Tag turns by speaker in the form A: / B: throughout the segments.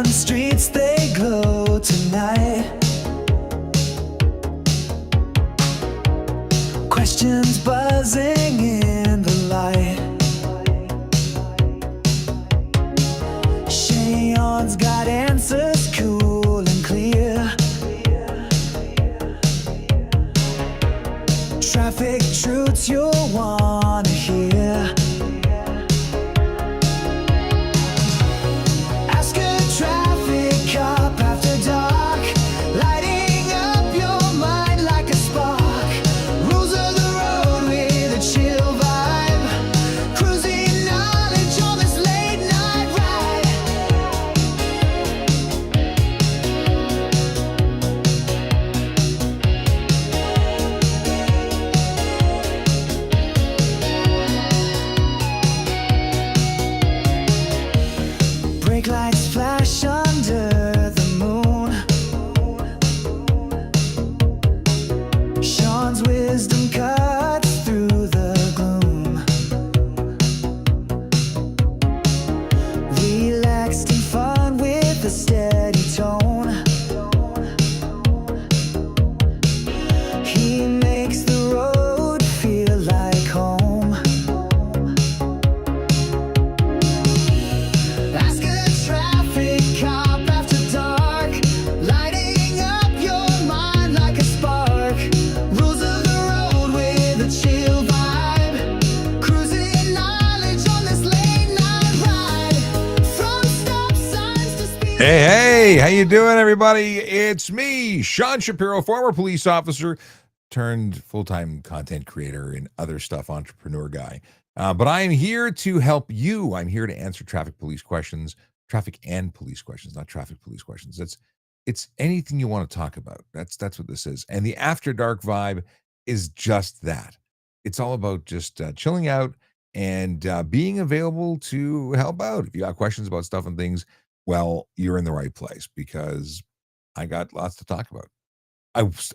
A: Neon streets, they glow tonight. Questions buzzing in the light. Cheyonne's got answers cool and clear. Traffic truths you'll wanna hear. Ask a traffic cop after dark, lighting up your mind like a spark. Rules of the road with a chill vibe, cruising knowledge on this late night ride. Brake lights flash under the moon. Sean's wisdom cuts through the gloom. Relaxed and fun with a steady tone. He makes the road feel like home. Ask a traffic cop after dark, lighting up your mind like a spark. Rules of the road with a chill vibe, cruising knowledge on this late night ride. From stop signs to speed.
B: Hey, how you doing, everybody? It's me, Sean Shapiro, former police officer turned full-time content creator and other stuff, entrepreneur guy. But I am here to help you. I'm here to answer traffic and police questions, not traffic police questions. It's anything you want to talk about. That's what this is. And the After Dark vibe is just that. It's all about just chilling out and being available to help out. If you got questions about stuff and things, well, you're in the right place because I got lots to talk about.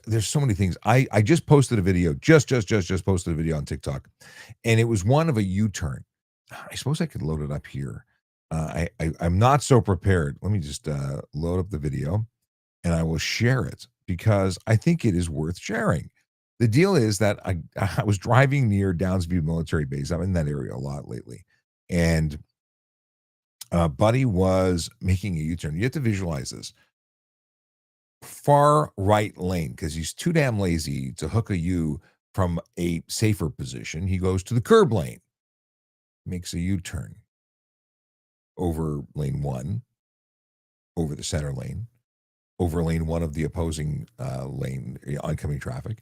B: There's so many things. I just posted a video, just posted a video on TikTok, and it was one of a U-turn. I suppose I could load it up here. I'm not so prepared. Let me just load up the video, and I will share it because I think it is worth sharing. The deal is that I was driving near Downsview Military Base. I'm in that area a lot lately, and Buddy was making a U-turn. You have to visualize this. Far right lane, because he's too damn lazy to hook a U from a safer position. He goes to the curb lane, makes a U-turn over lane 1, over the center lane, over lane 1 of the opposing lane, oncoming traffic,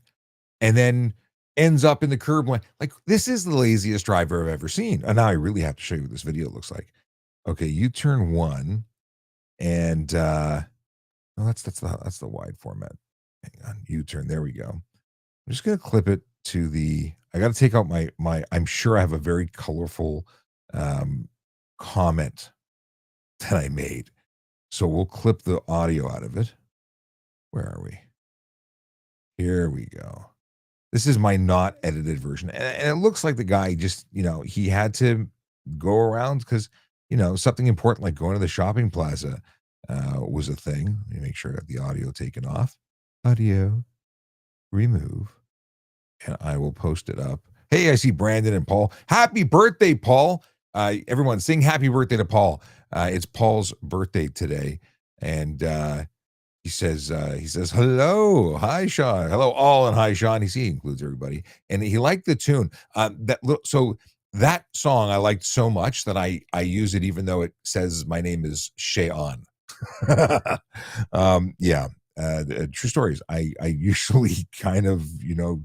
B: and then ends up in the curb lane. Like, this is the laziest driver I've ever seen. And now I really have to show you what this video looks like. Okay, U-turn 1, and no, that's the wide format. Hang on, U-turn. There we go. I'm just gonna clip it to the. I got to take out my. I'm sure I have a very colorful comment that I made, so we'll clip the audio out of it. Where are we? Here we go. This is my not edited version, and it looks like the guy just, he had to go around because something important like going to the shopping plaza was a thing. Let me make sure I got the audio taken off. Audio, remove, and I will post it up. Hey, I see Brandon and Paul. Happy birthday, Paul. Everyone sing happy birthday to Paul. It's Paul's birthday today. And he says, hello, hi, Sean. Hello, all, and hi, Sean. He includes everybody. And he liked the tune. So that song I liked so much that I use it even though it says my name is Cheyonne. True stories. I usually kind of,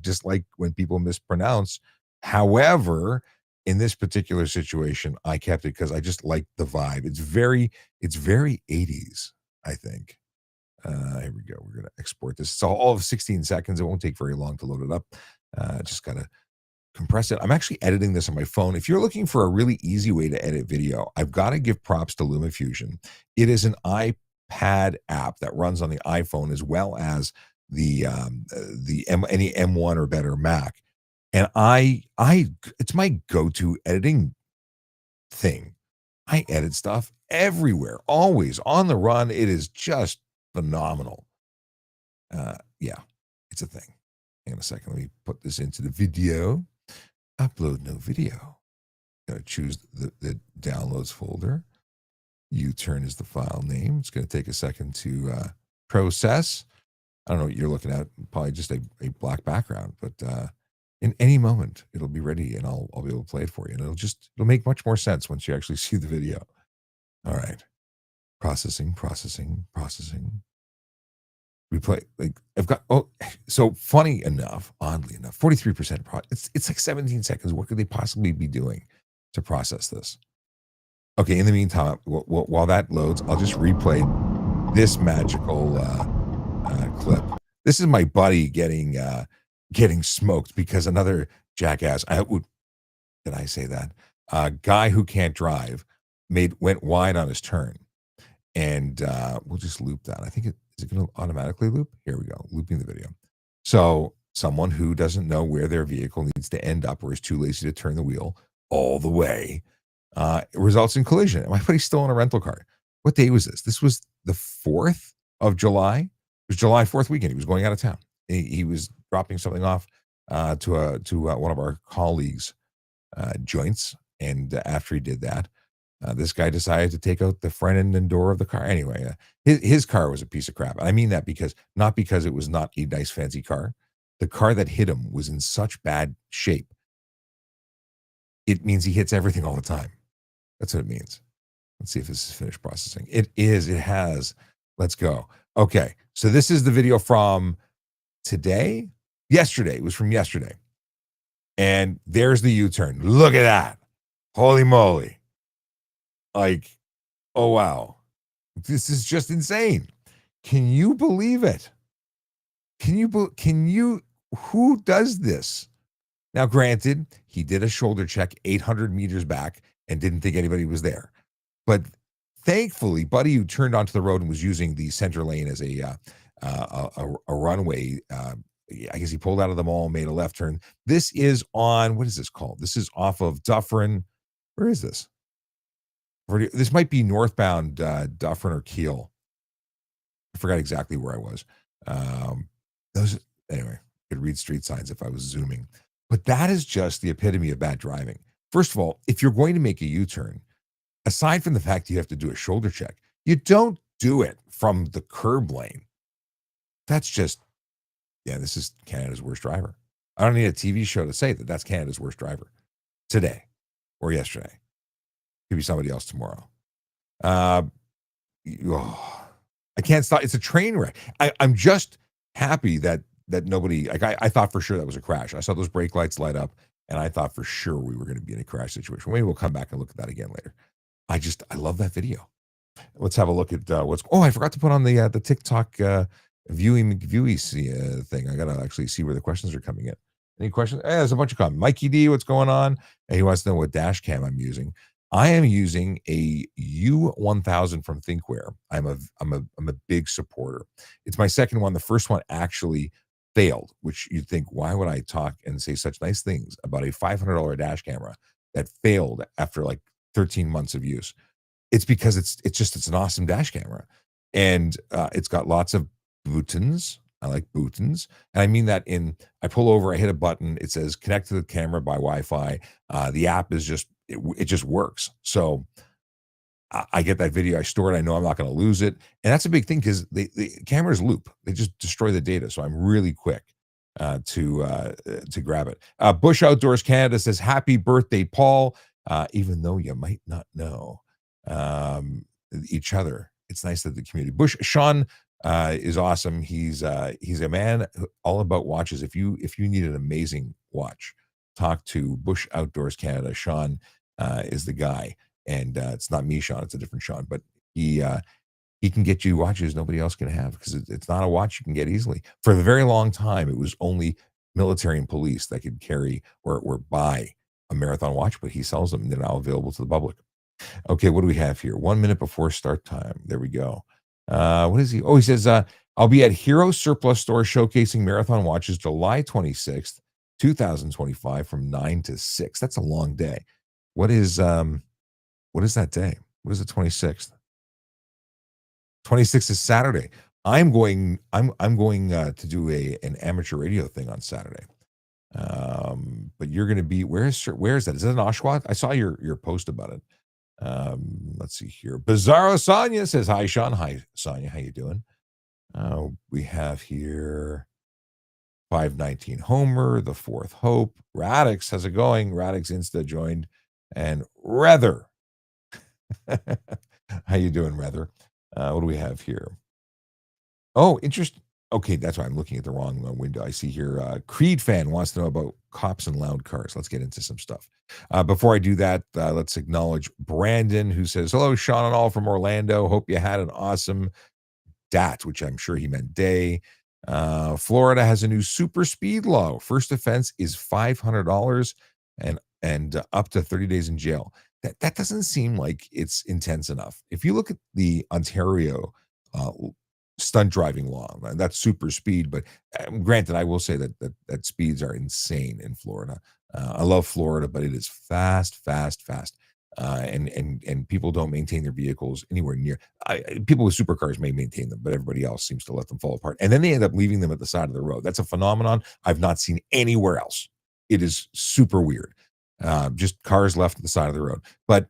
B: dislike when people mispronounce. However, in this particular situation, I kept it because I just like the vibe. It's very 80s, I think. Here we go. We're going to export this. It's all of 16 seconds. It won't take very long to load it up. Just got to compress it. I'm actually editing this on my phone. If you're looking for a really easy way to edit video, I've got to give props to LumaFusion. It is an iPad app that runs on the iPhone as well as any M1 or better Mac. And it's my go-to editing thing. I edit stuff everywhere, always on the run. It is just phenomenal. Yeah, it's a thing. Hang on a second. Let me put this into the video. Upload no video. Going to choose the downloads folder. U-turn is the file name. It's going to take a second to process. I don't know what you're looking at. Probably just a black background, but in any moment it'll be ready, and I'll be able to play it for you. And it'll make much more sense once you actually see the video. All right, processing. We play like I've got. Oh, so funny enough, oddly enough, 43% it's like 17 seconds. What could they possibly be doing to process this? Okay, in the meantime, while that loads, I'll just replay this magical clip. This is my buddy getting smoked because another jackass. Did I say that? Guy who can't drive went wide on his turn, and we'll just loop that. I think is it going to automatically loop? Here we go, looping the video. So someone who doesn't know where their vehicle needs to end up or is too lazy to turn the wheel all the way it results in collision. My buddy's still in a rental car. What day was this? This was the 4th of July. It was July 4th weekend. He was going out of town. He was dropping something off to one of our colleagues' joints. And after he did that, this guy decided to take out the front end and door of the car. Anyway, his car was a piece of crap. And I mean that not because it was not a nice fancy car. The car that hit him was in such bad shape. It means he hits everything all the time. That's what it means. Let's see if this is finished processing. It is. It has. Let's go. Okay. So this is the video from today. Yesterday. It was from yesterday. And there's the U-turn. Look at that. Holy moly. Like, oh, wow. This is just insane. Can you believe it? Who does this? Now, granted, he did a shoulder check 800 meters back and didn't think anybody was there. But thankfully, buddy who turned onto the road and was using the center lane as a runway, I guess he pulled out of the mall, made a left turn. This is on, what is this called? This is off of Dufferin. Where is this? This might be northbound Dufferin or Kiel. I forgot exactly where I was. Anyway, I could read street signs if I was zooming. But that is just the epitome of bad driving. First of all, if you're going to make a U-turn, aside from the fact you have to do a shoulder check, you don't do it from the curb lane. That's just, this is Canada's worst driver. I don't need a TV show to say that that's Canada's worst driver today or yesterday. Could be somebody else tomorrow. I can't stop. It's a train wreck. I'm just happy that nobody, like I thought for sure that was a crash. I saw those brake lights light up and I thought for sure we were going to be in a crash situation. Maybe we'll come back and look at that again later. I love that video. Let's have a look at I forgot to put on the TikTok Viewy thing. I got to actually see where the questions are coming in. Any questions? There's a bunch of comments. Mikey D, what's going on? And he wants to know what dash cam I'm using. I am using a U1000 from Thinkware. I'm a big supporter. It's my second one. The first one actually failed, which you'd think, why would I talk and say such nice things about a $500 dash camera that failed after like 13 months of use? It's because it's an awesome dash camera, and it's got lots of buttons. I like buttons, and I mean that I pull over, I hit a button, it says connect to the camera by Wi-Fi. The app is just it just works. So I get that video, I store it, I know I'm not going to lose it, and that's a big thing because the cameras loop, they just destroy the data. So I'm really quick to grab it. Bush Outdoors Canada says happy birthday, Paul. Even though you might not know each other, it's nice that the community. Sean is awesome. He's a man all about watches. If you need an amazing watch, talk to Bush Outdoors Canada. Sean is the guy, and it's not me, Sean. It's a different Sean, but he can get you watches nobody else can have because it's not a watch you can get easily. For a very long time, it was only military and police that could carry or buy a marathon watch, but he sells them and they're now available to the public. Okay, what do we have here? 1 minute before start time. There we go. What is he? Oh, he says, I'll be at Hero Surplus Store showcasing marathon watches July 26th, 2025 from 9 to 6. That's a long day. What is that day? What is the 26th? 26th is Saturday. I'm going to do an amateur radio thing on Saturday. But you're going to be where is that? Is it in Oshawa? I saw your post about it. Let's see here. Bizarro Sonia says hi, Sean. Hi, Sonia. How you doing? We have here 519 Homer, the fourth Hope. Radix, how's it going? Radix Insta joined, and Rather. How you doing, Rather? What do we have here? Oh, interesting. Okay, that's why I'm looking at the wrong window. I see here Creed fan wants to know about cops and loud cars. Let's get into some stuff. Before I do that, let's acknowledge Brandon, who says, hello, Sean and all from Orlando. Hope you had an awesome DAT, which I'm sure he meant day. Florida has a new super speed law. First offense is $500 and up to 30 days in jail. That doesn't seem like it's intense enough. If you look at the Ontario stunt driving law, that's super speed, but granted, I will say that speeds are insane in Florida. I love Florida, but it is fast, and people don't maintain their vehicles anywhere near. People with supercars may maintain them, but everybody else seems to let them fall apart, and then they end up leaving them at the side of the road. That's a phenomenon I've not seen anywhere else. It is super weird. Just cars left at the side of the road, but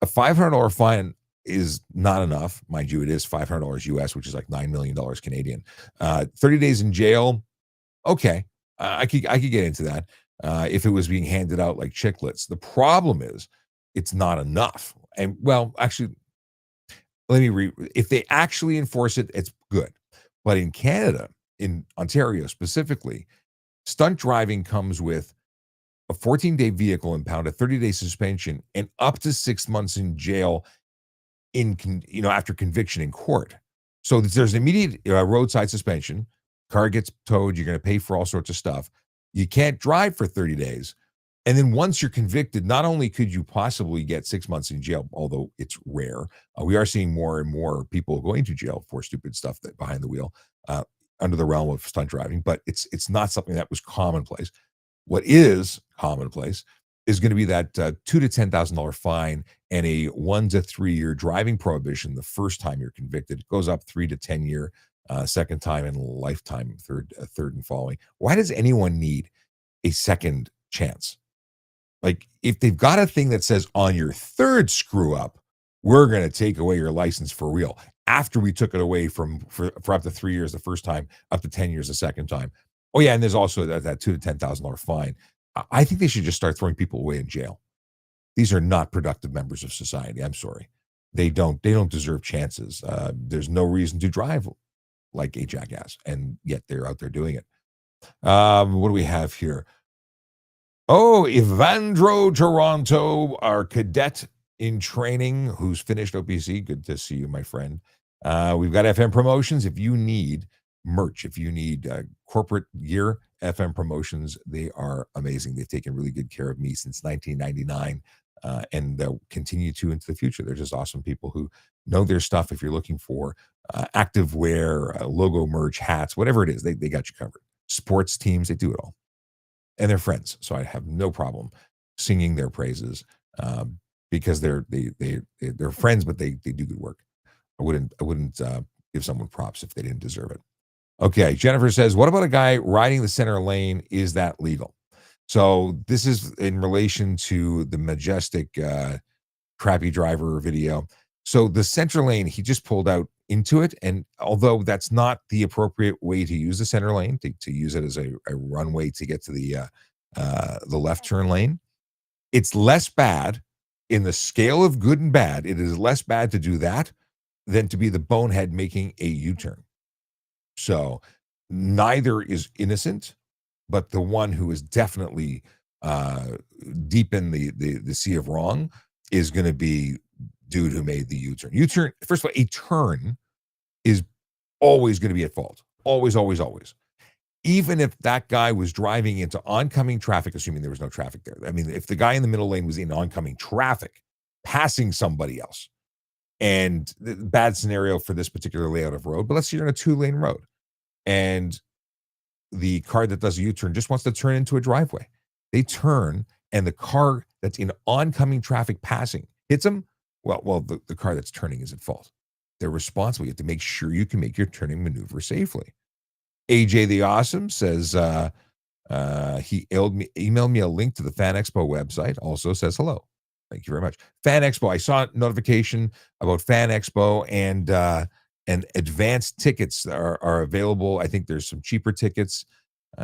B: a $500 fine is not enough. Mind you, it is $500 US, which is like $9 million Canadian. 30 days in jail. Okay. I could get into that if it was being handed out like chiclets. The problem is it's not enough. And well, actually, if they actually enforce it, it's good. But in Canada, in Ontario specifically, stunt driving comes with a 14-day vehicle impound, a 30-day suspension, and up to 6 months in jail after conviction in court. So there's immediate roadside suspension. Car gets towed. You're going to pay for all sorts of stuff. You can't drive for 30 days. And then once you're convicted, not only could you possibly get 6 months in jail, although it's rare, we are seeing more and more people going to jail for stupid stuff that behind the wheel under the realm of stunt driving, but it's not something that was commonplace. What is commonplace is going to be that $2,000 to $10,000 fine and a 1 to 3 year driving prohibition the first time you're convicted. It goes up 3 to 10 year, second time, and lifetime, third and following. Why does anyone need a second chance? Like, if they've got a thing that says on your third screw up, we're going to take away your license for real. After we took it away for up to 3 years the first time, up to 10 years the second time. Oh yeah, and there's also that $2,000 to $10,000 fine. I think they should just start throwing people away in jail. These are not productive members of society. I'm sorry. They don't deserve chances. There's no reason to drive like a jackass, and yet they're out there doing it. What do we have here? Oh, Evandro Toronto, our cadet in training who's finished OPC. Good to see you, my friend. We've got FM promotions. If you need merch, if you need corporate gear, FM promotions, they are amazing. They've taken really good care of me since 1999, and they'll continue to into the future. They're just awesome people who know their stuff. If you're looking for active wear, logo merch, hats, whatever it is, they got you covered. Sports teams, they do it all. And they're friends, so I have no problem singing their praises because they're friends, but they do good work. I wouldn't give someone props if they didn't deserve it. Okay, Jennifer says, what about a guy riding the center lane? Is that legal? So this is in relation to the Majestic crappy driver video. So the center lane, he just pulled out into it, and although that's not the appropriate way to use the center lane, to use it as a runway to get to the left turn lane, it's less bad in the scale of good and bad. It is less bad to do that than to be the bonehead making a U-turn. So neither is innocent, but the one who is definitely deep in the sea of wrong is going to be dude who made the U-turn. U-turn, first of all, a turn is always going to be at fault. Always, always, always. Even if that guy was driving into oncoming traffic, assuming there was no traffic there. I mean, if the guy in the middle lane was in oncoming traffic, passing somebody else, and the bad scenario for this particular layout of road, but let's say you're on a 2-lane road, and the car that does a U-turn just wants to turn into a driveway. They turn, and the car that's in oncoming traffic passing hits them. Well, the car that's turning is at fault. They're responsible. You have to make sure you can make your turning maneuver safely. AJ the Awesome says he emailed me a link to the Fan Expo website. Also says hello. Thank you very much. Fan Expo. I saw a notification about Fan Expo and advanced tickets are available. I think there's some cheaper tickets.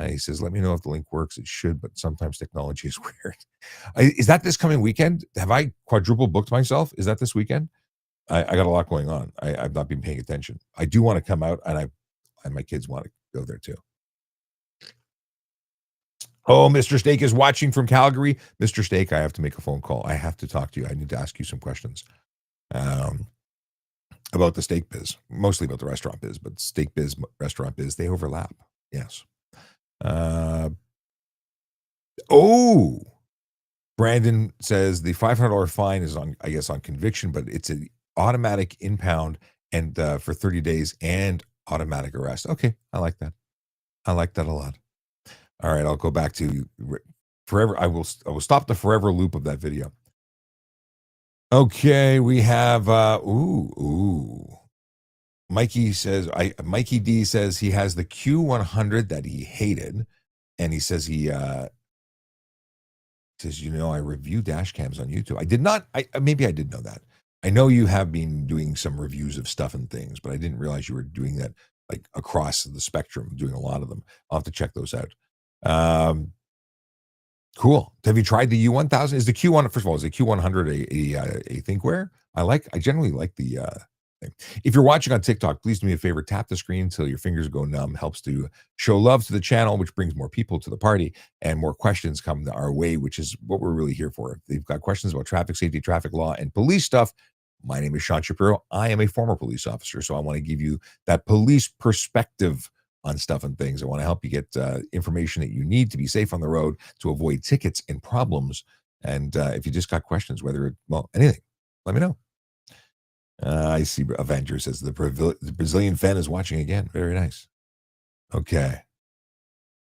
B: He says, "Let me know if the link works. It should, but sometimes technology is weird." Is that this coming weekend? Have I quadruple booked myself? Is that this weekend? I got a lot going on. I've not been paying attention. I do want to come out, and my kids want to go there too. Oh, Mr. Steak is watching from Calgary. Mr. Steak, I have to make a phone call. I have to talk to you. I need to ask you some questions um, about the steak biz, mostly about the restaurant biz, but steak biz, restaurant biz, they overlap. Yes. Uh, oh, Brandon says the $500 fine is on, I guess, on conviction, but it's an automatic impound and for 30 days and automatic arrest. Okay, I like that. I like that a lot. All right, I'll go back to forever. I will stop the forever loop of that video. Okay, we have Mikey D says he has the Q100 that he hated, and he says he says, I review dash cams on YouTube. I did not. Maybe I did know that. I know you have been doing some reviews of stuff and things, but I didn't realize you were doing that like across the spectrum, doing a lot of them. I'll have to check those out. Cool. Have you tried the U1000? Is the Q1, first of all, is the Q100 a thinkware? I generally like the thing. If you're watching on TikTok, please do me a favor, tap the screen until your fingers go numb. Helps to show love to the channel, which brings more people to the party and more questions come our way, which is what we're really here for. If they've got questions about traffic safety, traffic law, and police stuff, my name is Sean Shapiro. I am a former police officer, so I want to give you that police perspective on stuff and things. I want to help you get information that you need to be safe on the road, to avoid tickets and problems. And if you just got questions, anything, let me know. I see Avenger says the Brazilian fan is watching again. Very nice. Okay.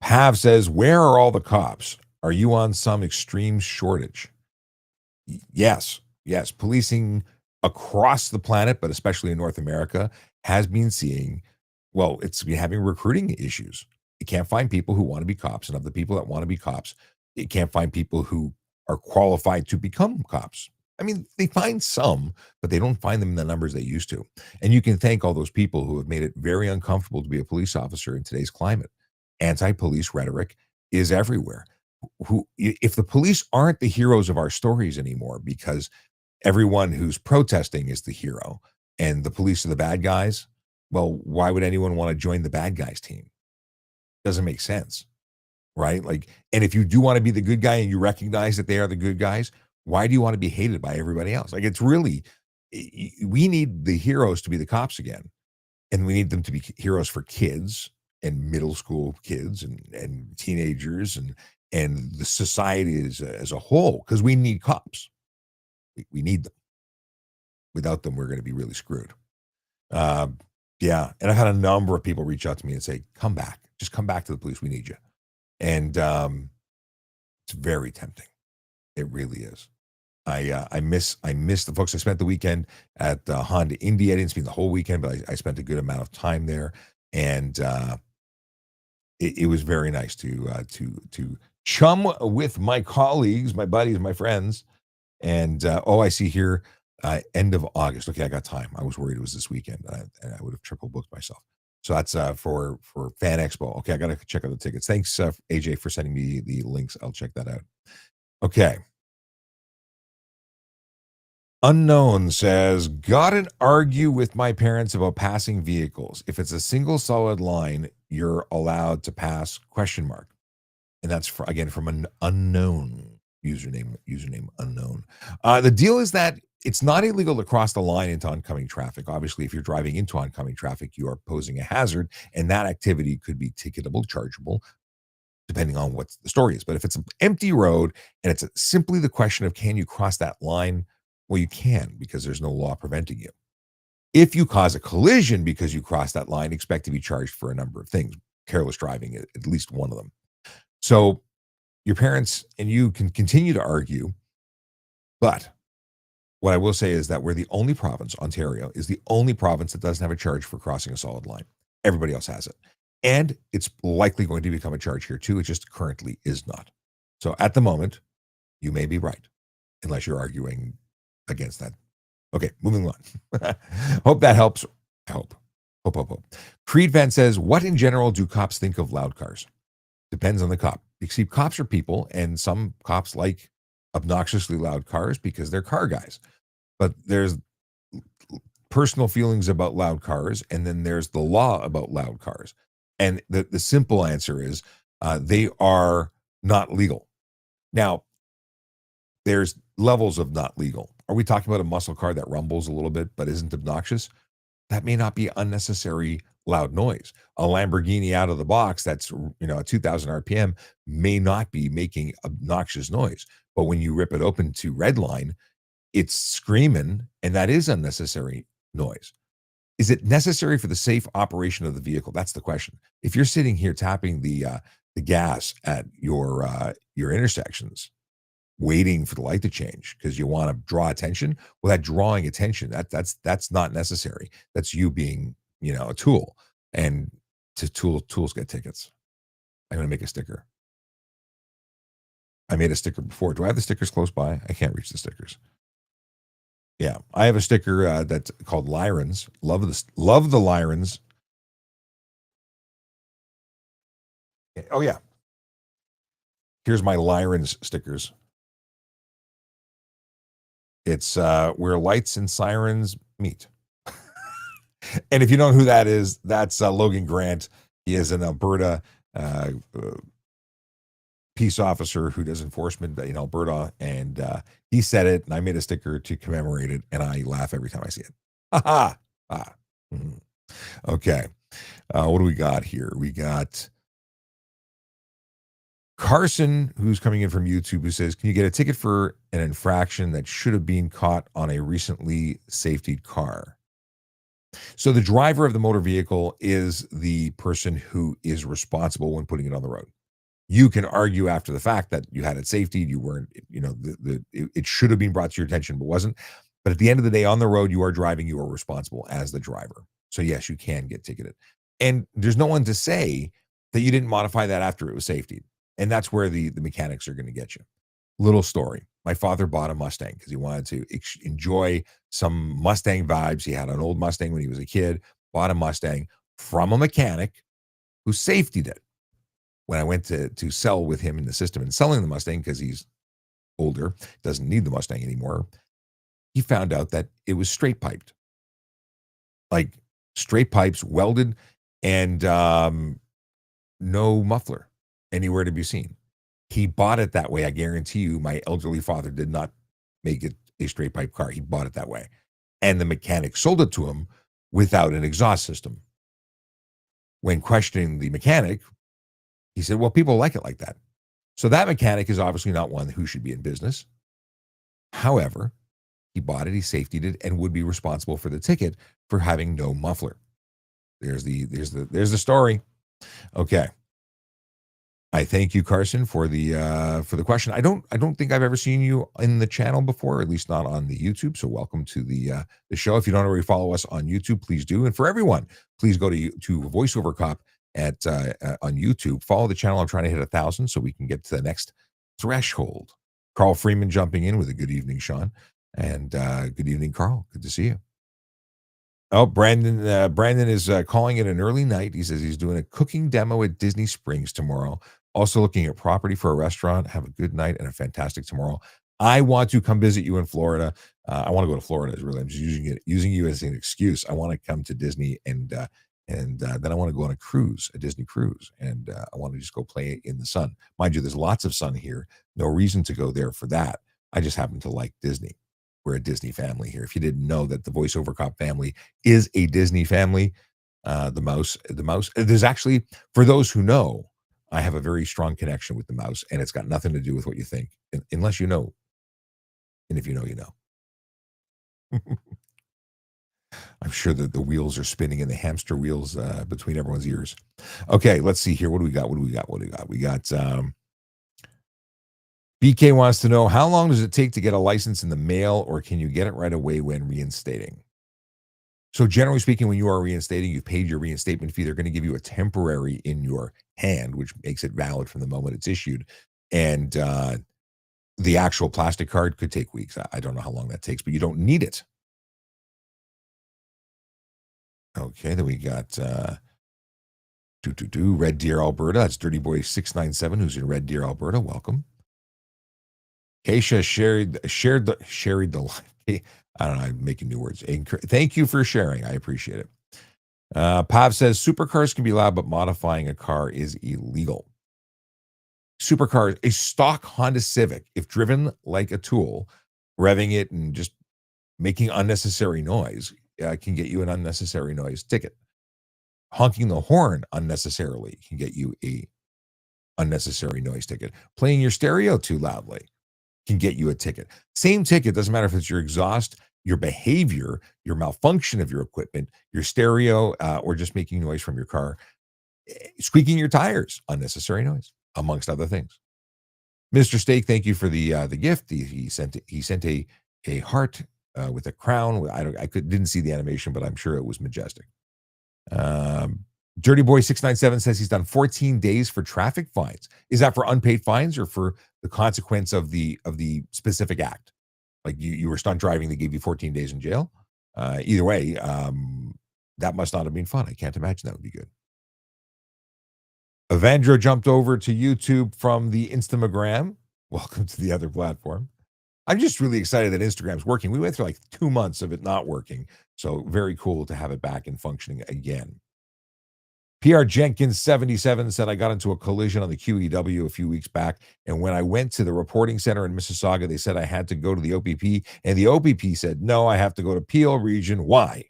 B: Pav says, where are all the cops? Are you on some extreme shortage? Yes. Policing across the planet, but especially in North America, has been seeing, it's been having recruiting issues. You can't find people who want to be cops. And of the people that want to be cops, you can't find people who are qualified to become cops. I mean, they find some, but they don't find them in the numbers they used to. And you can thank all those people who have made it very uncomfortable to be a police officer in today's climate. Anti-police rhetoric is everywhere. If the police aren't the heroes of our stories anymore, because everyone who's protesting is the hero and the police are the bad guys, well, why would anyone want to join the bad guys team? Doesn't make sense, right? And if you do want to be the good guy and you recognize that they are the good guys, why do you want to be hated by everybody else? It's really, we need the heroes to be the cops again. And we need them to be heroes for kids and middle school kids and teenagers and the society as a whole, because we need cops. We need them. Without them, we're going to be really screwed. Yeah. And I've had a number of people reach out to me and say, come back. Just come back to the police. We need you. And it's very tempting. It really is. I miss the folks. I spent the weekend at Honda Indy. I didn't spend the whole weekend, but I spent a good amount of time there, and it was very nice to chum with my colleagues, my buddies, my friends. And I see here end of August. Okay, I got time. I was worried it was this weekend, and I would have triple booked myself. So that's for Fan Expo. Okay, I got to check out the tickets. Thanks, AJ, for sending me the links. I'll check that out. Okay. Unknown says, gotta argue with my parents about passing vehicles. If it's a single solid line, you're allowed to pass ? And that's from an unknown username unknown. The deal is that it's not illegal to cross the line into oncoming traffic. Obviously, if you're driving into oncoming traffic, you are posing a hazard, and that activity could be ticketable, chargeable, depending on what the story is. But if it's an empty road and it's simply the question of can you cross that line, well, you can, because there's no law preventing you. If you cause a collision because you cross that line, expect to be charged for a number of things. Careless driving, at least one of them. So your parents and you can continue to argue, but What I will say is that we're the only province, Ontario, is the only province that doesn't have a charge for crossing a solid line. Everybody else has it. And it's likely going to become a charge here too. It just currently is not. So at the moment, you may be right, unless you're arguing against that. Okay, moving on. Hope that helps. I hope. Hope. Creed Van says, what in general do cops think of loud cars? Depends on the cop. You see, cops are people, and some cops like obnoxiously loud cars because they're car guys. But there's personal feelings about loud cars, and then there's the law about loud cars. And the simple answer is they are not legal. Now, there's levels of not legal. Are we talking about a muscle car that rumbles a little bit but isn't obnoxious? That may not be unnecessary loud noise. A Lamborghini out of the box that's, at 2000 RPM may not be making obnoxious noise. But when you rip it open to redline, it's screaming, and that is unnecessary noise. Is it necessary for the safe operation of the vehicle? That's the question. If you're sitting here tapping the gas at your intersections, waiting for the light to change because you want to draw attention, well, that drawing attention, that's not necessary. That's you being, a tool. And tools get tickets. I'm going to make a sticker. I made a sticker before. Do I have the stickers close by? I can't reach the stickers. Yeah, I have a sticker that's called Lyrens. Love the Lyrens. Oh yeah. Here's my Lyrens stickers. It's where lights and sirens meet. And if you don't know who that is, that's Logan Grant. He is an Alberta peace officer who does enforcement in Alberta, and he said it, and I made a sticker to commemorate it, and I laugh every time I see it. Ha ha! Okay, what do we got here? We got Carson, who's coming in from YouTube, who says, can you get a ticket for an infraction that should have been caught on a recently safetied car? So the driver of the motor vehicle is the person who is responsible when putting it on the road. You can argue after the fact that you had it safetied, you weren't, it should have been brought to your attention, but wasn't. But at the end of the day, on the road, you are driving, you are responsible as the driver. So yes, you can get ticketed. And there's no one to say that you didn't modify that after it was safetied. And that's where the mechanics are going to get you. Little story. My father bought a Mustang because he wanted to enjoy some Mustang vibes. He had an old Mustang when he was a kid, bought a Mustang from a mechanic who safetied it. When I went to sell with him in the system and selling the Mustang because he's older, doesn't need the Mustang anymore, he found out that it was straight piped. Like straight pipes, welded, and no muffler anywhere to be seen. He bought it that way. I guarantee you my elderly father did not make it a straight pipe car. He bought it that way. And the mechanic sold it to him without an exhaust system. When questioning the mechanic, he said, well, people like it like that. So that mechanic is obviously not one who should be in business. However, he bought it, he safetied it, and would be responsible for the ticket for having no muffler. There's the story. Okay. I thank you, Carson, for the question. I don't think I've ever seen you in the channel before, at least not on the YouTube. So welcome to the show. If you don't already follow us on YouTube, please do. And for everyone, please go to VoiceOver Cop on YouTube. Follow the channel. I'm trying to hit 1,000 so we can get to the next threshold. Carl Freeman jumping in with a good evening, Sean, and good evening, Carl. Good to see you. Oh, Brandon is calling it an early night. He says he's doing a cooking demo at Disney Springs tomorrow. Also looking at property for a restaurant. Have a good night and a fantastic tomorrow. I want to come visit you in Florida. I want to go to Florida. I'm just using you as an excuse. I want to come to Disney and then I want to go on a Disney cruise, and I want to just go play in the sun. Mind you, there's lots of sun here. No reason to go there for that. I just happen to like Disney. We're a Disney family here. If you didn't know that the VoiceOver Cop family is a Disney family, the mouse. There's actually, for those who know, I have a very strong connection with the mouse, and it's got nothing to do with what you think, unless you know. And if you know, you know. I'm sure that the wheels are spinning in the hamster wheels between everyone's ears. Okay, let's see here. What do we got? We got BK wants to know, how long does it take to get a license in the mail, or can you get it right away when reinstating? So generally speaking, when you are reinstating, you've paid your reinstatement fee. They're going to give you a temporary in your hand, which makes it valid from the moment it's issued. And the actual plastic card could take weeks. I don't know how long that takes, but you don't need it. Okay, then we got Red Deer, Alberta. That's Dirty Boy 697, who's in Red Deer, Alberta. Welcome. Keisha shared the line. I don't know, I'm making new words. Thank you for sharing. I appreciate it. Pav says supercars can be allowed, but modifying a car is illegal. Supercars, a stock Honda Civic, if driven like a tool, revving it and just making unnecessary noise, can get you an unnecessary noise ticket. Honking the horn unnecessarily can get you a unnecessary noise ticket. Playing your stereo too loudly can get you a ticket. Same ticket, doesn't matter if it's your exhaust, your behavior, your malfunction of your equipment, your stereo, or just making noise from your car. Squeaking your tires, unnecessary noise, amongst other things. Mr. Steak, thank you for the gift. He sent a heart with a crown. Didn't see the animation, but I'm sure it was majestic. Dirty Boy 697 says he's done 14 days for traffic fines. Is that for unpaid fines or for the consequence of the specific act? Like you were stunt driving, they gave you 14 days in jail. Either way, that must not have been fun. I can't imagine that would be good. Evandro jumped over to YouTube from the Instagram. Welcome to the other platform. I'm just really excited that Instagram's working. We went through like 2 months of it not working. So very cool to have it back and functioning again. PR Jenkins 77 said, I got into a collision on the QEW a few weeks back. And when I went to the reporting center in Mississauga, they said I had to go to the OPP. And the OPP said, no, I have to go to Peel Region. Why?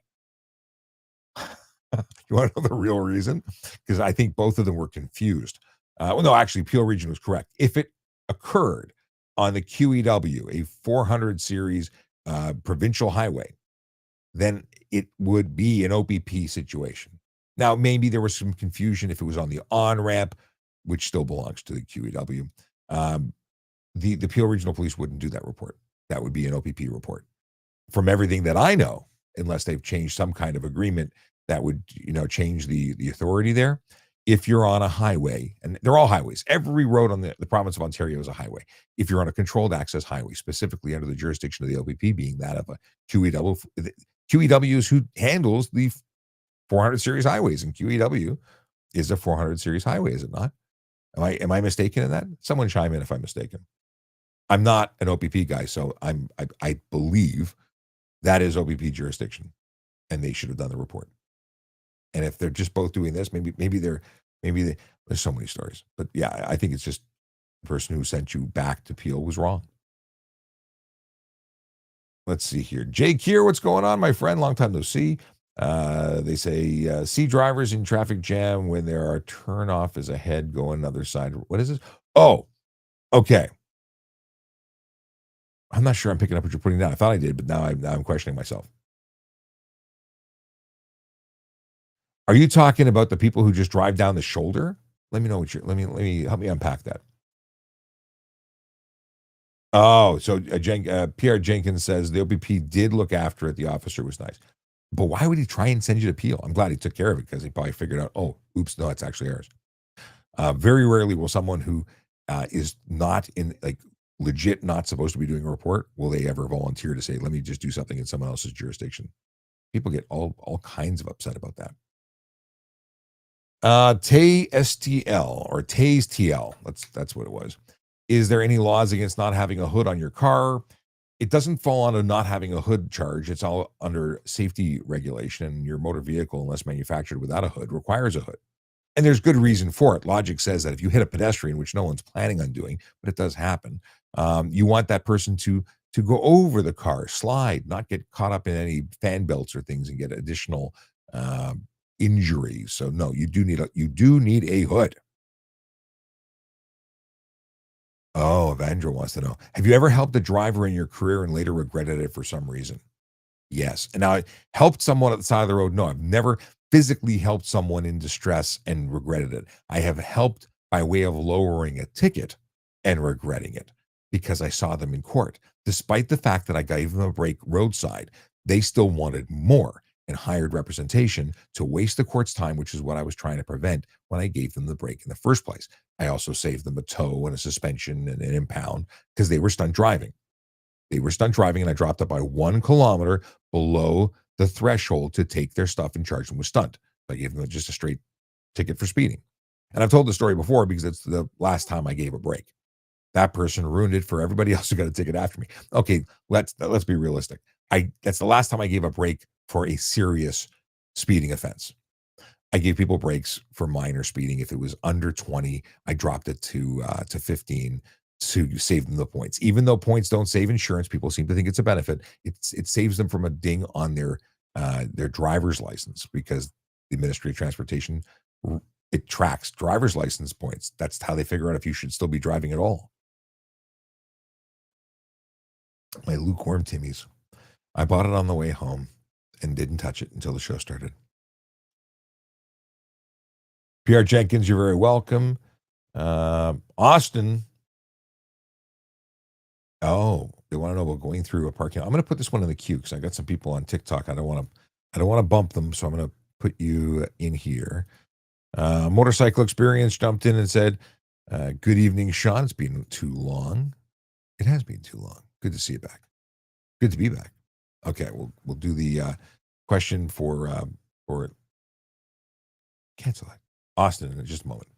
B: You want to know the real reason? Because I think both of them were confused. Well, no, actually, Peel Region was correct. If it occurred on the QEW, a 400 series provincial highway, then it would be an OPP situation. Now, maybe there was some confusion if it was on the on-ramp, which still belongs to the QEW. The Peel Regional Police wouldn't do that report. That would be an OPP report. From everything that I know, unless they've changed some kind of agreement that would, change the authority there. If you're on a highway, and they're all highways, every road on the province of Ontario is a highway. If you're on a controlled access highway, specifically under the jurisdiction of the OPP, being that of a QEW, QEW is who handles the 400 series highways, and QEW is a 400 series highway, is it not? Am I mistaken in that? Someone chime in if I'm mistaken. I'm not an OPP guy, so I believe that is OPP jurisdiction, and they should have done the report. And if they're just both doing this, maybe there's so many stories. But yeah, I think it's just the person who sent you back to Peel was wrong. Let's see here. Jake here, what's going on, my friend? Long time no see. They say, see drivers in traffic jam when there are turnoff is ahead, go another side. What is this? Oh, okay. I'm not sure I'm picking up what you're putting down. I thought I did, but now I'm questioning myself. Are you talking about the people who just drive down the shoulder? Let me know what let me help me unpack that. Oh, so Pierre Jenkins says the OPP did look after it. The officer was nice. But why would he try and send you to Peel? I'm glad he took care of it because he probably figured out, oh, oops, no, it's actually ours. Very rarely will someone who is not in, like, legit not supposed to be doing a report, will they ever volunteer to say, let me just do something in someone else's jurisdiction? People get all kinds of upset about that. Tay STL or Tay's TL, that's what it was. Is there any laws against not having a hood on your car? It doesn't fall under not having a hood charge. It's all under safety regulation. Your motor vehicle, unless manufactured without a hood, requires a hood. And there's good reason for it. Logic says that if you hit a pedestrian, which no one's planning on doing, but it does happen, you want that person to go over the car, slide, not get caught up in any fan belts or things and get additional injuries. So no, you do need a hood. Oh, Evandro wants to know, have you ever helped a driver in your career and later regretted it for some reason? Yes. And now I helped someone at the side of the road. No, I've never physically helped someone in distress and regretted it. I have helped by way of lowering a ticket and regretting it because I saw them in court. Despite the fact that I gave them a break roadside, they still wanted more and hired representation to waste the court's time, which is what I was trying to prevent when I gave them the break in the first place. I also saved them a tow and a suspension and an impound because they were stunt driving. They were stunt driving, and I dropped it by 1 kilometer below the threshold to take their stuff and charge them with stunt. I gave them just a straight ticket for speeding. And I've told the story before because it's the last time I gave a break. That person ruined it for everybody else who got a ticket after me. Okay, let's be realistic. That's the last time I gave a break for a serious speeding offense. I gave people breaks for minor speeding. If it was under 20, I dropped it to 15 to save them the points. Even though points don't save insurance, people seem to think it's a benefit. It saves them from a ding on their driver's license because the Ministry of Transportation, it tracks driver's license points. That's how they figure out if you should still be driving at all. My lukewarm Timmies. I bought it on the way home and didn't touch it until the show started. PR Jenkins, you're very welcome. Austin. Oh, they want to know about going through a parking lot. I'm going to put this one in the queue because I got some people on TikTok. I don't want to bump them, so I'm going to put you in here. Motorcycle Experience jumped in and said, good evening, Sean. It's been too long. It has been too long. Good to see you back. Good to be back. Okay, we'll do the question for cancel it. Austin in just a moment.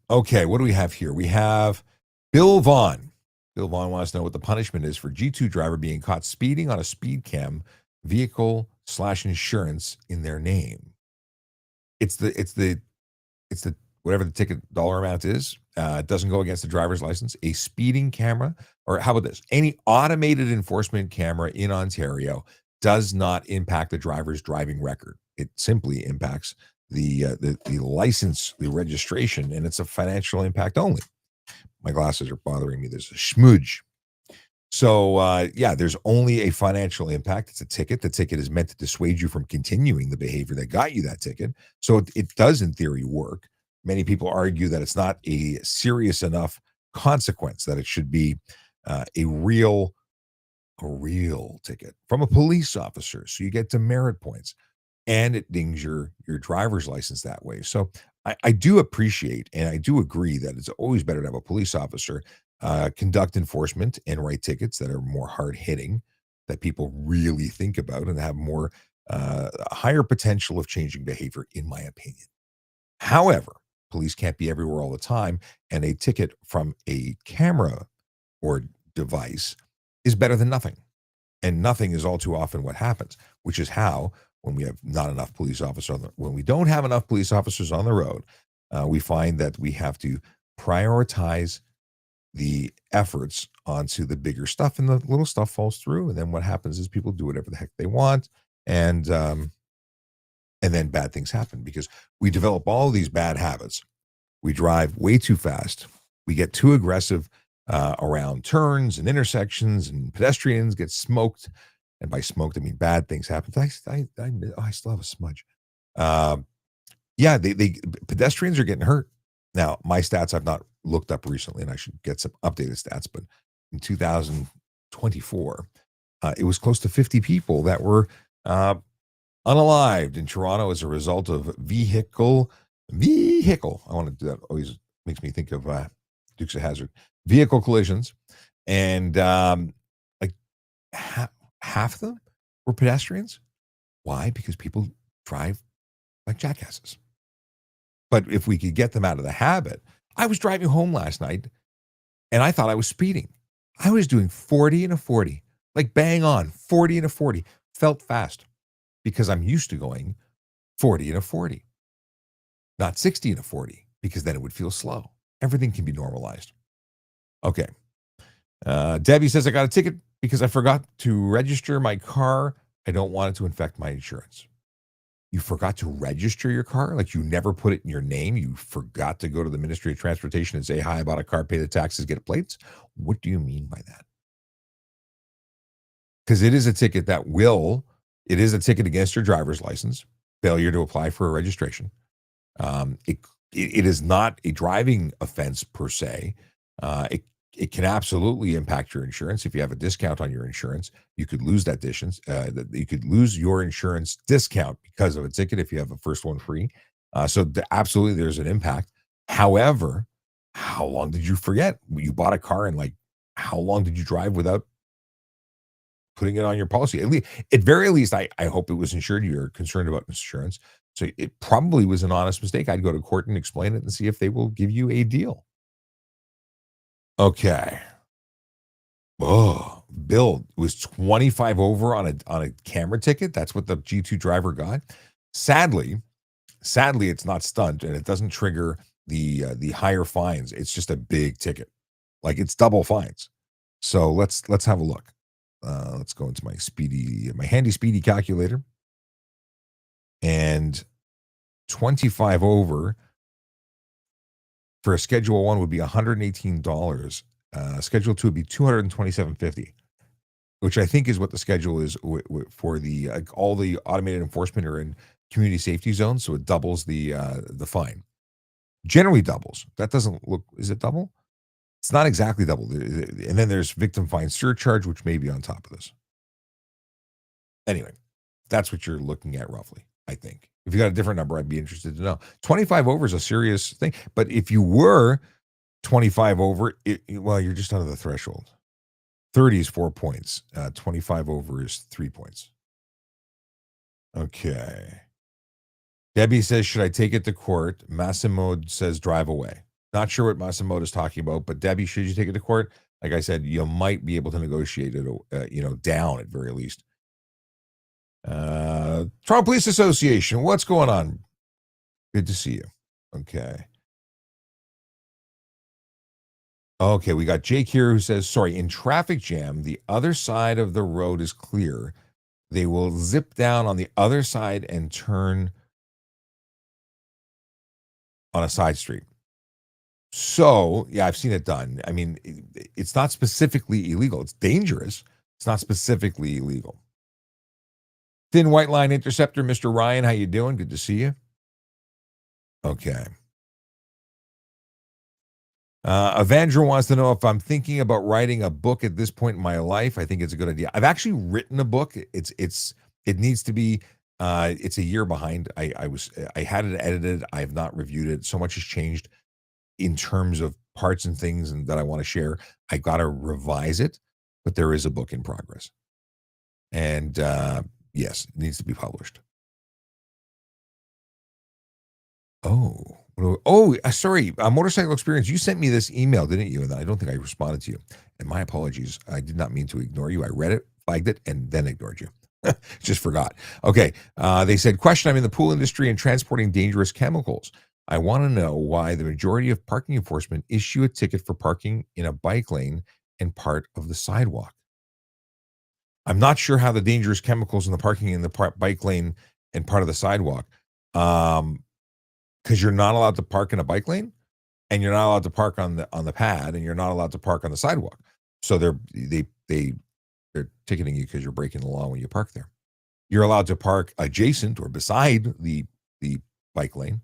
B: Okay, what do we have here? We have Bill Vaughn. Bill Vaughn wants to know what the punishment is for G2 driver being caught speeding on a speed cam vehicle/insurance in their name. It's the whatever the ticket dollar amount is. It doesn't go against the driver's license. A speeding camera, or how about this? Any automated enforcement camera in Ontario does not impact the driver's driving record. It simply impacts the license, the registration, and it's a financial impact only. My glasses are bothering me. There's a smudge. So, there's only a financial impact. It's a ticket. The ticket is meant to dissuade you from continuing the behavior that got you that ticket. So it does, in theory, work. Many people argue that it's not a serious enough consequence, that it should be a real ticket from a police officer. So you get demerit points, and it dings your driver's license that way. So I do appreciate and I do agree that it's always better to have a police officer conduct enforcement and write tickets that are more hard hitting, that people really think about and have more higher potential of changing behavior, in my opinion. However, police can't be everywhere all the time, and a ticket from a camera or device is better than nothing. And nothing is all too often what happens, which is how, when we have not enough police officers, when we don't have enough police officers on the road, we find that we have to prioritize the efforts onto the bigger stuff, and the little stuff falls through. And then what happens is people do whatever the heck they want, and then bad things happen because we develop all these bad habits. We drive way too fast. We get too aggressive around turns and intersections, and pedestrians get smoked. And by smoked, I mean bad things happen. I still have a smudge. Pedestrians are getting hurt. Now, my stats I've not looked up recently, and I should get some updated stats, but in 2024, it was close to 50 people that were unalived in Toronto as a result of vehicle. I want to do that. Always makes me think of Dukes of Hazzard. Vehicle collisions. And half of them were pedestrians. Why? Because people drive like jackasses. But if we could get them out of the habit, I was driving home last night and I thought I was speeding. I was doing 40 and a 40, like bang on 40 and a 40. Felt fast because I'm used to going 40 and a 40, not 60 and a 40, because then it would feel slow. Everything can be normalized. Okay. Debbie says, I got a ticket because I forgot to register my car. I don't want it to infect my insurance. You forgot to register your car? Like you never put it in your name? You forgot to go to the Ministry of Transportation and say, hi, I bought a car, pay the taxes, get plates? What do you mean by that? Because it is a ticket it is a ticket against your driver's license, failure to apply for a registration. It is not a driving offense per se. It can absolutely impact your insurance. If you have a discount on your insurance, you could lose that distance. You could lose your insurance discount because of a ticket if you have a first one free. Absolutely, there's an impact. However, how long did you forget? You bought a car and like, how long did you drive without putting it on your policy? At very least, I hope it was insured. You're concerned about insurance. So it probably was an honest mistake. I'd go to court and explain it and see if they will give you a deal. Okay. Oh, Bill was 25 over on a camera ticket. That's what the G2 driver got. Sadly, it's not stunt and it doesn't trigger the higher fines. It's just a big ticket. Like it's double fines. So let's have a look. Let's go into my handy speedy calculator. And 25 over for a schedule 1 would be $118. Schedule 2 would be $227.50, which I think is what the schedule is for the all the automated enforcement are in community safety zones, so it doubles the fine. Generally doubles. That doesn't look. Is it double? It's not exactly double. And then there's victim fine surcharge, which may be on top of this. Anyway, that's what you're looking at roughly, I think. If you got a different number, I'd be interested to know. 25 over is a serious thing. But if you were 25 over, well, you're just under the threshold. 30 is 4 points. 25 over is 3 points. Okay. Debbie says, should I take it to court? Massimo says, drive away. Not sure what Massimo is talking about, but Debbie, should you take it to court? Like I said, you might be able to negotiate it, down at very least. Toronto Police Association, what's going on? Good to see you. Okay. Okay, we got Jake here who says, sorry, in traffic jam, the other side of the road is clear. They will zip down on the other side and turn on a side street. So, yeah, I've seen it done. I mean, it's not specifically illegal. It's dangerous. It's not specifically illegal. Thin White Line Interceptor, Mr. Ryan, how you doing? Good to see you. Okay. Evandra wants to know if I'm thinking about writing a book at this point in my life. I think it's a good idea. I've actually written a book. It needs to be. It's a year behind. I had it edited. I have not reviewed it. So much has changed in terms of parts and things and that I want to share. I got to revise it, but there is a book in progress, and yes, it needs to be published. Sorry. Motorcycle Experience. You sent me this email, didn't you? And I don't think I responded to you. And my apologies. I did not mean to ignore you. I read it, flagged it, and then ignored you. Just forgot. Okay. They said, question, I'm in the pool industry and transporting dangerous chemicals. I want to know why the majority of parking enforcement issue a ticket for parking in a bike lane and part of the sidewalk. I'm not sure how the dangerous chemicals in the parking in the bike lane and part of the sidewalk. Because you're not allowed to park in a bike lane, and you're not allowed to park on the pad, and you're not allowed to park on the sidewalk. So they're ticketing you because you're breaking the law when you park there. You're allowed to park adjacent or beside the bike lane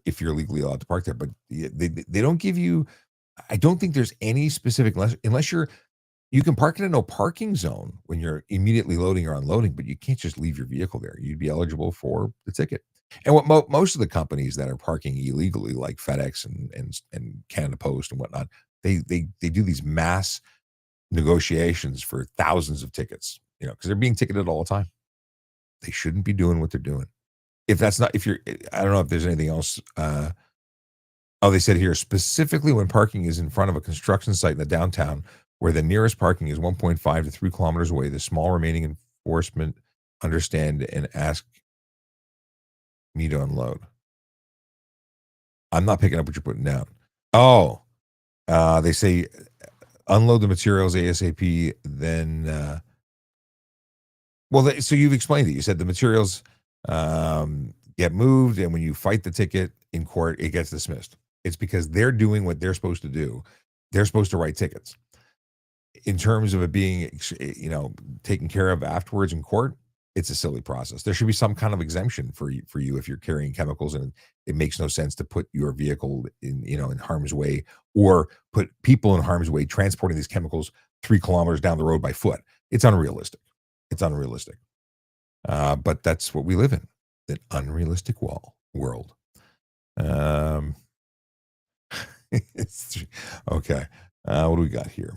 B: if you're legally allowed to park there. But they don't give you. I don't think there's any specific unless you can park in a no parking zone when you're immediately loading or unloading, but you can't just leave your vehicle there. You'd be eligible for the ticket. And what most of the companies that are parking illegally, like FedEx and Canada Post and whatnot, they do these mass negotiations for thousands of tickets, because they're being ticketed all the time. They shouldn't be doing what they're doing. I don't know if there's anything else. They said here, specifically when parking is in front of a construction site in the downtown, where the nearest parking is 1.5 to 3 kilometers away, the small remaining enforcement understand and ask me to unload. I'm not picking up what you're putting down. They say unload the materials ASAP. Then, so you've explained it. You said the materials get moved, and when you fight the ticket in court, it gets dismissed. It's because they're doing what they're supposed to do. They're supposed to write tickets. In terms of it being, taken care of afterwards in court, It's a silly process. There should be some kind of exemption for you if you're carrying chemicals and it makes no sense to put your vehicle in, in harm's way or put people in harm's way transporting these chemicals 3 kilometers down the road by foot. It's unrealistic. It's unrealistic. But that's what we live in, an unrealistic world. Um, okay. What do we got here?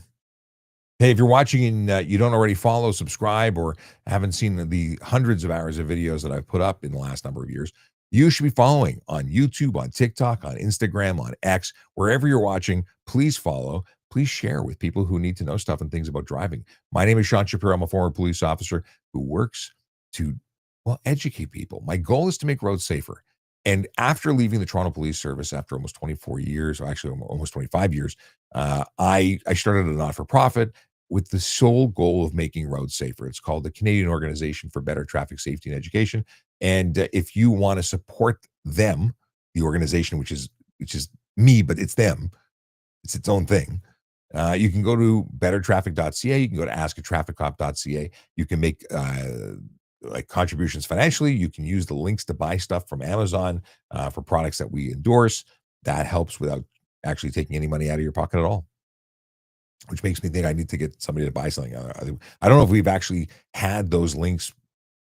B: Hey, if you're watching and you don't already follow, subscribe, or haven't seen the hundreds of hours of videos that I've put up in the last number of years, you should be following on YouTube, on TikTok, on Instagram, on X, wherever you're watching. Please follow. Please share with people who need to know stuff and things about driving. My name is Sean Shapiro. I'm a former police officer who works to, well, educate people. My goal is to make roads safer. And after leaving the Toronto Police Service after almost 24 years, or actually almost 25 years, I started a not-for-profit with the sole goal of making roads safer. It's called the Canadian Organization for Better Traffic Safety and Education. And if you want to support them, the organization, which is me, but it's them, it's its own thing. You can go to bettertraffic.ca. You can go to askatrafficcop.ca. You can make like contributions financially. You can use the links to buy stuff from Amazon for products that we endorse. That helps without actually taking any money out of your pocket at all, which makes me think I need to get somebody to buy something. I don't know if we've actually had those links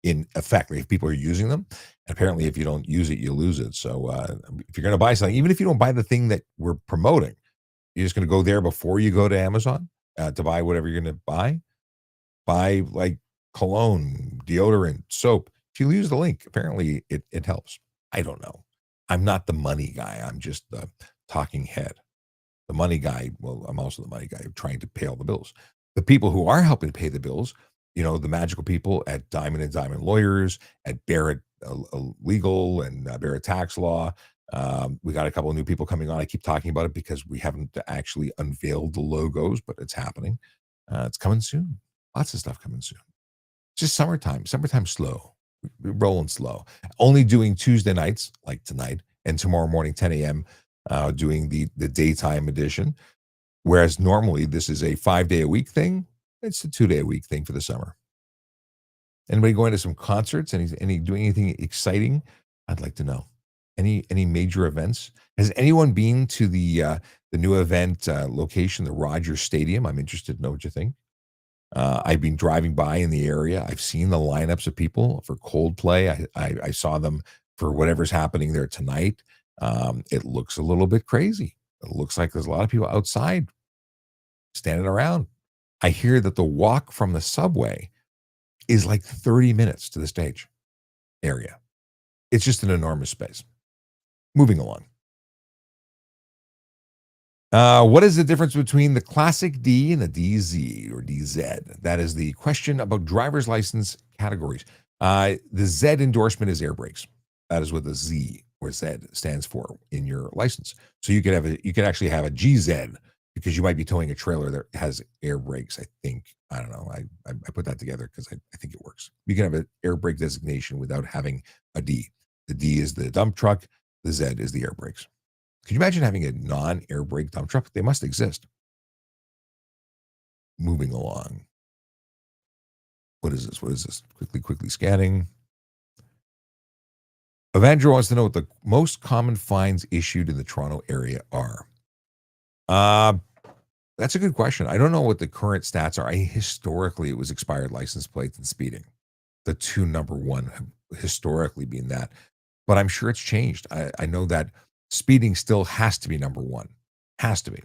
B: in effect, if people are using them. Apparently, if you don't use it, you lose it. So if you're going to buy something, even if you don't buy the thing that we're promoting, you're just going to go there before you go to Amazon to buy whatever you're going to buy. Buy like cologne, deodorant, soap. If you use the link, apparently it helps. I don't know. I'm not the money guy. I'm just the talking head. The money guy, well, I'm also the money guy trying to pay all the bills. The people who are helping pay the bills, the magical people at Diamond and Diamond Lawyers, at Barrett Legal and Barrett Tax Law. We got a couple of new people coming on. I keep talking about it because we haven't actually unveiled the logos, but it's happening. It's coming soon. Lots of stuff coming soon. It's just summertime. Summertime slow. We're rolling slow. Only doing Tuesday nights like tonight and tomorrow morning 10 a.m. Doing the daytime edition. Whereas normally this is a 5-day-a-week thing. It's a 2-day-a-week thing for the summer. Anybody going to some concerts? Any doing anything exciting? I'd like to know. Any major events? Has anyone been to the new event location, the Rogers Stadium? I'm interested to know what you think. I've been driving by in the area. I've seen the lineups of people for Coldplay. I saw them for whatever's happening there tonight. It looks a little bit crazy. It looks like there's a lot of people outside standing around. I hear that the walk from the subway is like 30 minutes to the stage area. It's just an enormous space. Moving along. What is the difference between the Classic D and the DZ or DZ? That is the question about driver's license categories. The Z endorsement is air brakes. That is what the Z or Z stands for in your license. So you could actually have a GZ because you might be towing a trailer that has air brakes. I think, I don't know. I put that together because I think it works. You can have an air brake designation without having a D. The D is the dump truck. The Z is the air brakes. Could you imagine having a non-air brake dump truck? They must exist. Moving along. What is this? Quickly scanning. Evandro wants to know what the most common fines issued in the Toronto area are. That's a good question. I don't know what the current stats are. Historically, it was expired license plates and speeding. The two number one have historically been that. But I'm sure it's changed. I know that speeding still has to be number one. Has to be.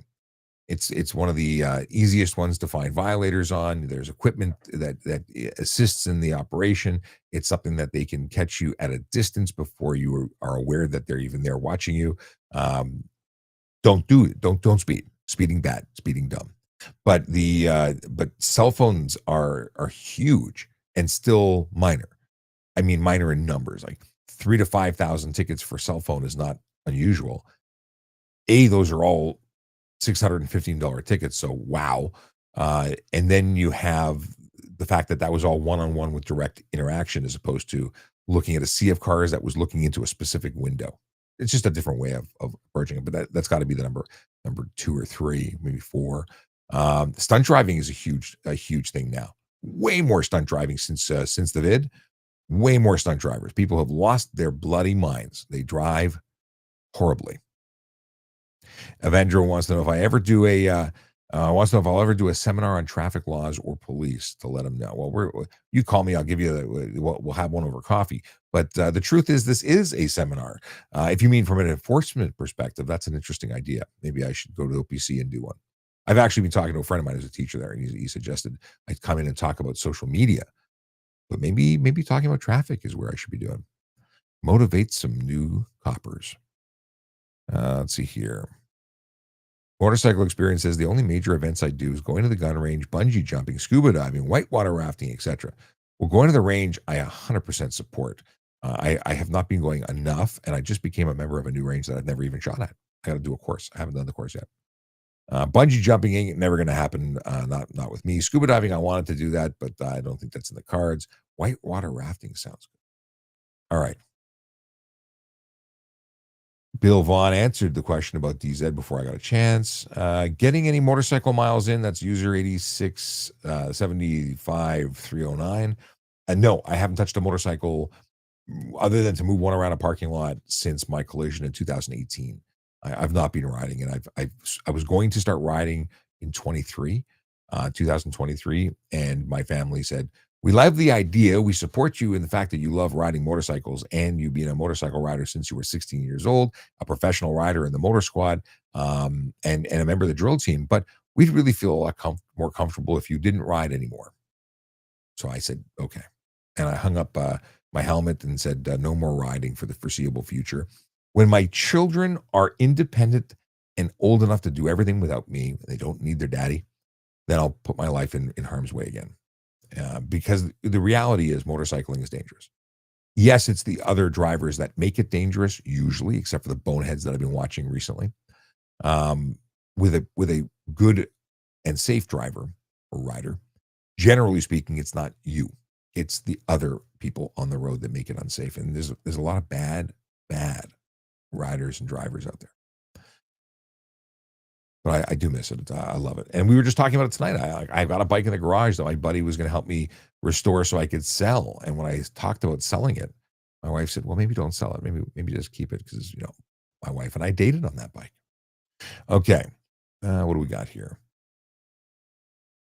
B: It's one of the easiest ones to find violators on. There's equipment that assists in the operation. It's something that they can catch you at a distance before you are aware that they're even there watching you. Don't do it. Don't speed. Speeding bad. Speeding dumb. But but cell phones are huge and still minor. I mean, minor in numbers. Like 3,000 to 5,000 tickets for cell phone is not unusual. Those are all $615 tickets. So wow. And then you have the fact that was all one-on-one with direct interaction as opposed to looking at a sea of cars that was looking into a specific window. It's just a different way of approaching it, but that's got to be the number 2 or 3, maybe 4. Stunt driving is a huge thing now. Way more stunt driving since the vid. Way more stunt drivers. People have lost their bloody minds. They drive horribly. Avenger wants to know if I ever do wants to know if I'll ever do a seminar on traffic laws or police to let them know. Well, you call me, I'll give you we'll have one over coffee. But the truth is, this is a seminar. If you mean from an enforcement perspective, that's an interesting idea. Maybe I should go to OPC and do one. I've actually been talking to a friend of mine who's a teacher there, and he suggested I come in and talk about social media. But maybe talking about traffic is where I should be doing. Motivate some new coppers. Let's see here. Motorcycle experience says the only major events I do is going to the gun range, bungee jumping, scuba diving, whitewater rafting, etc. Well, going to the range, I 100% support. I have not been going enough, and I just became a member of a new range that I've never even shot at. I got to do a course. I haven't done the course yet. Bungee jumping ain't never going to happen. Not with me. Scuba diving, I wanted to do that, but I don't think that's in the cards. Whitewater rafting sounds good. All right. Bill Vaughn answered the question about DZ before I got a chance. Getting any motorcycle miles in? That's user 8675309. No, I haven't touched a motorcycle other than to move one around a parking lot since my collision in 2018. I've not been riding, and I was going to start riding in 2023, and my family said, we love the idea. We support you in the fact that you love riding motorcycles and you being a motorcycle rider since you were 16 years old, a professional rider in the motor squad, and a member of the drill team. But we'd really feel a lot more comfortable if you didn't ride anymore. So I said, okay. And I hung up my helmet and said, no more riding for the foreseeable future. When my children are independent and old enough to do everything without me, they don't need their daddy, then I'll put my life in harm's way again. Because the reality is motorcycling is dangerous. Yes, it's the other drivers that make it dangerous, usually, except for the boneheads that I've been watching recently. With a good and safe driver or rider, generally speaking, it's not you. It's the other people on the road that make it unsafe. And there's a lot of bad riders and drivers out there. But I do miss it. I love it. And we were just talking about it tonight. I got a bike in the garage that my buddy was going to help me restore so I could sell. And when I talked about selling it, my wife said, well, maybe don't sell it. Maybe just keep it because, my wife and I dated on that bike. Okay. What do we got here?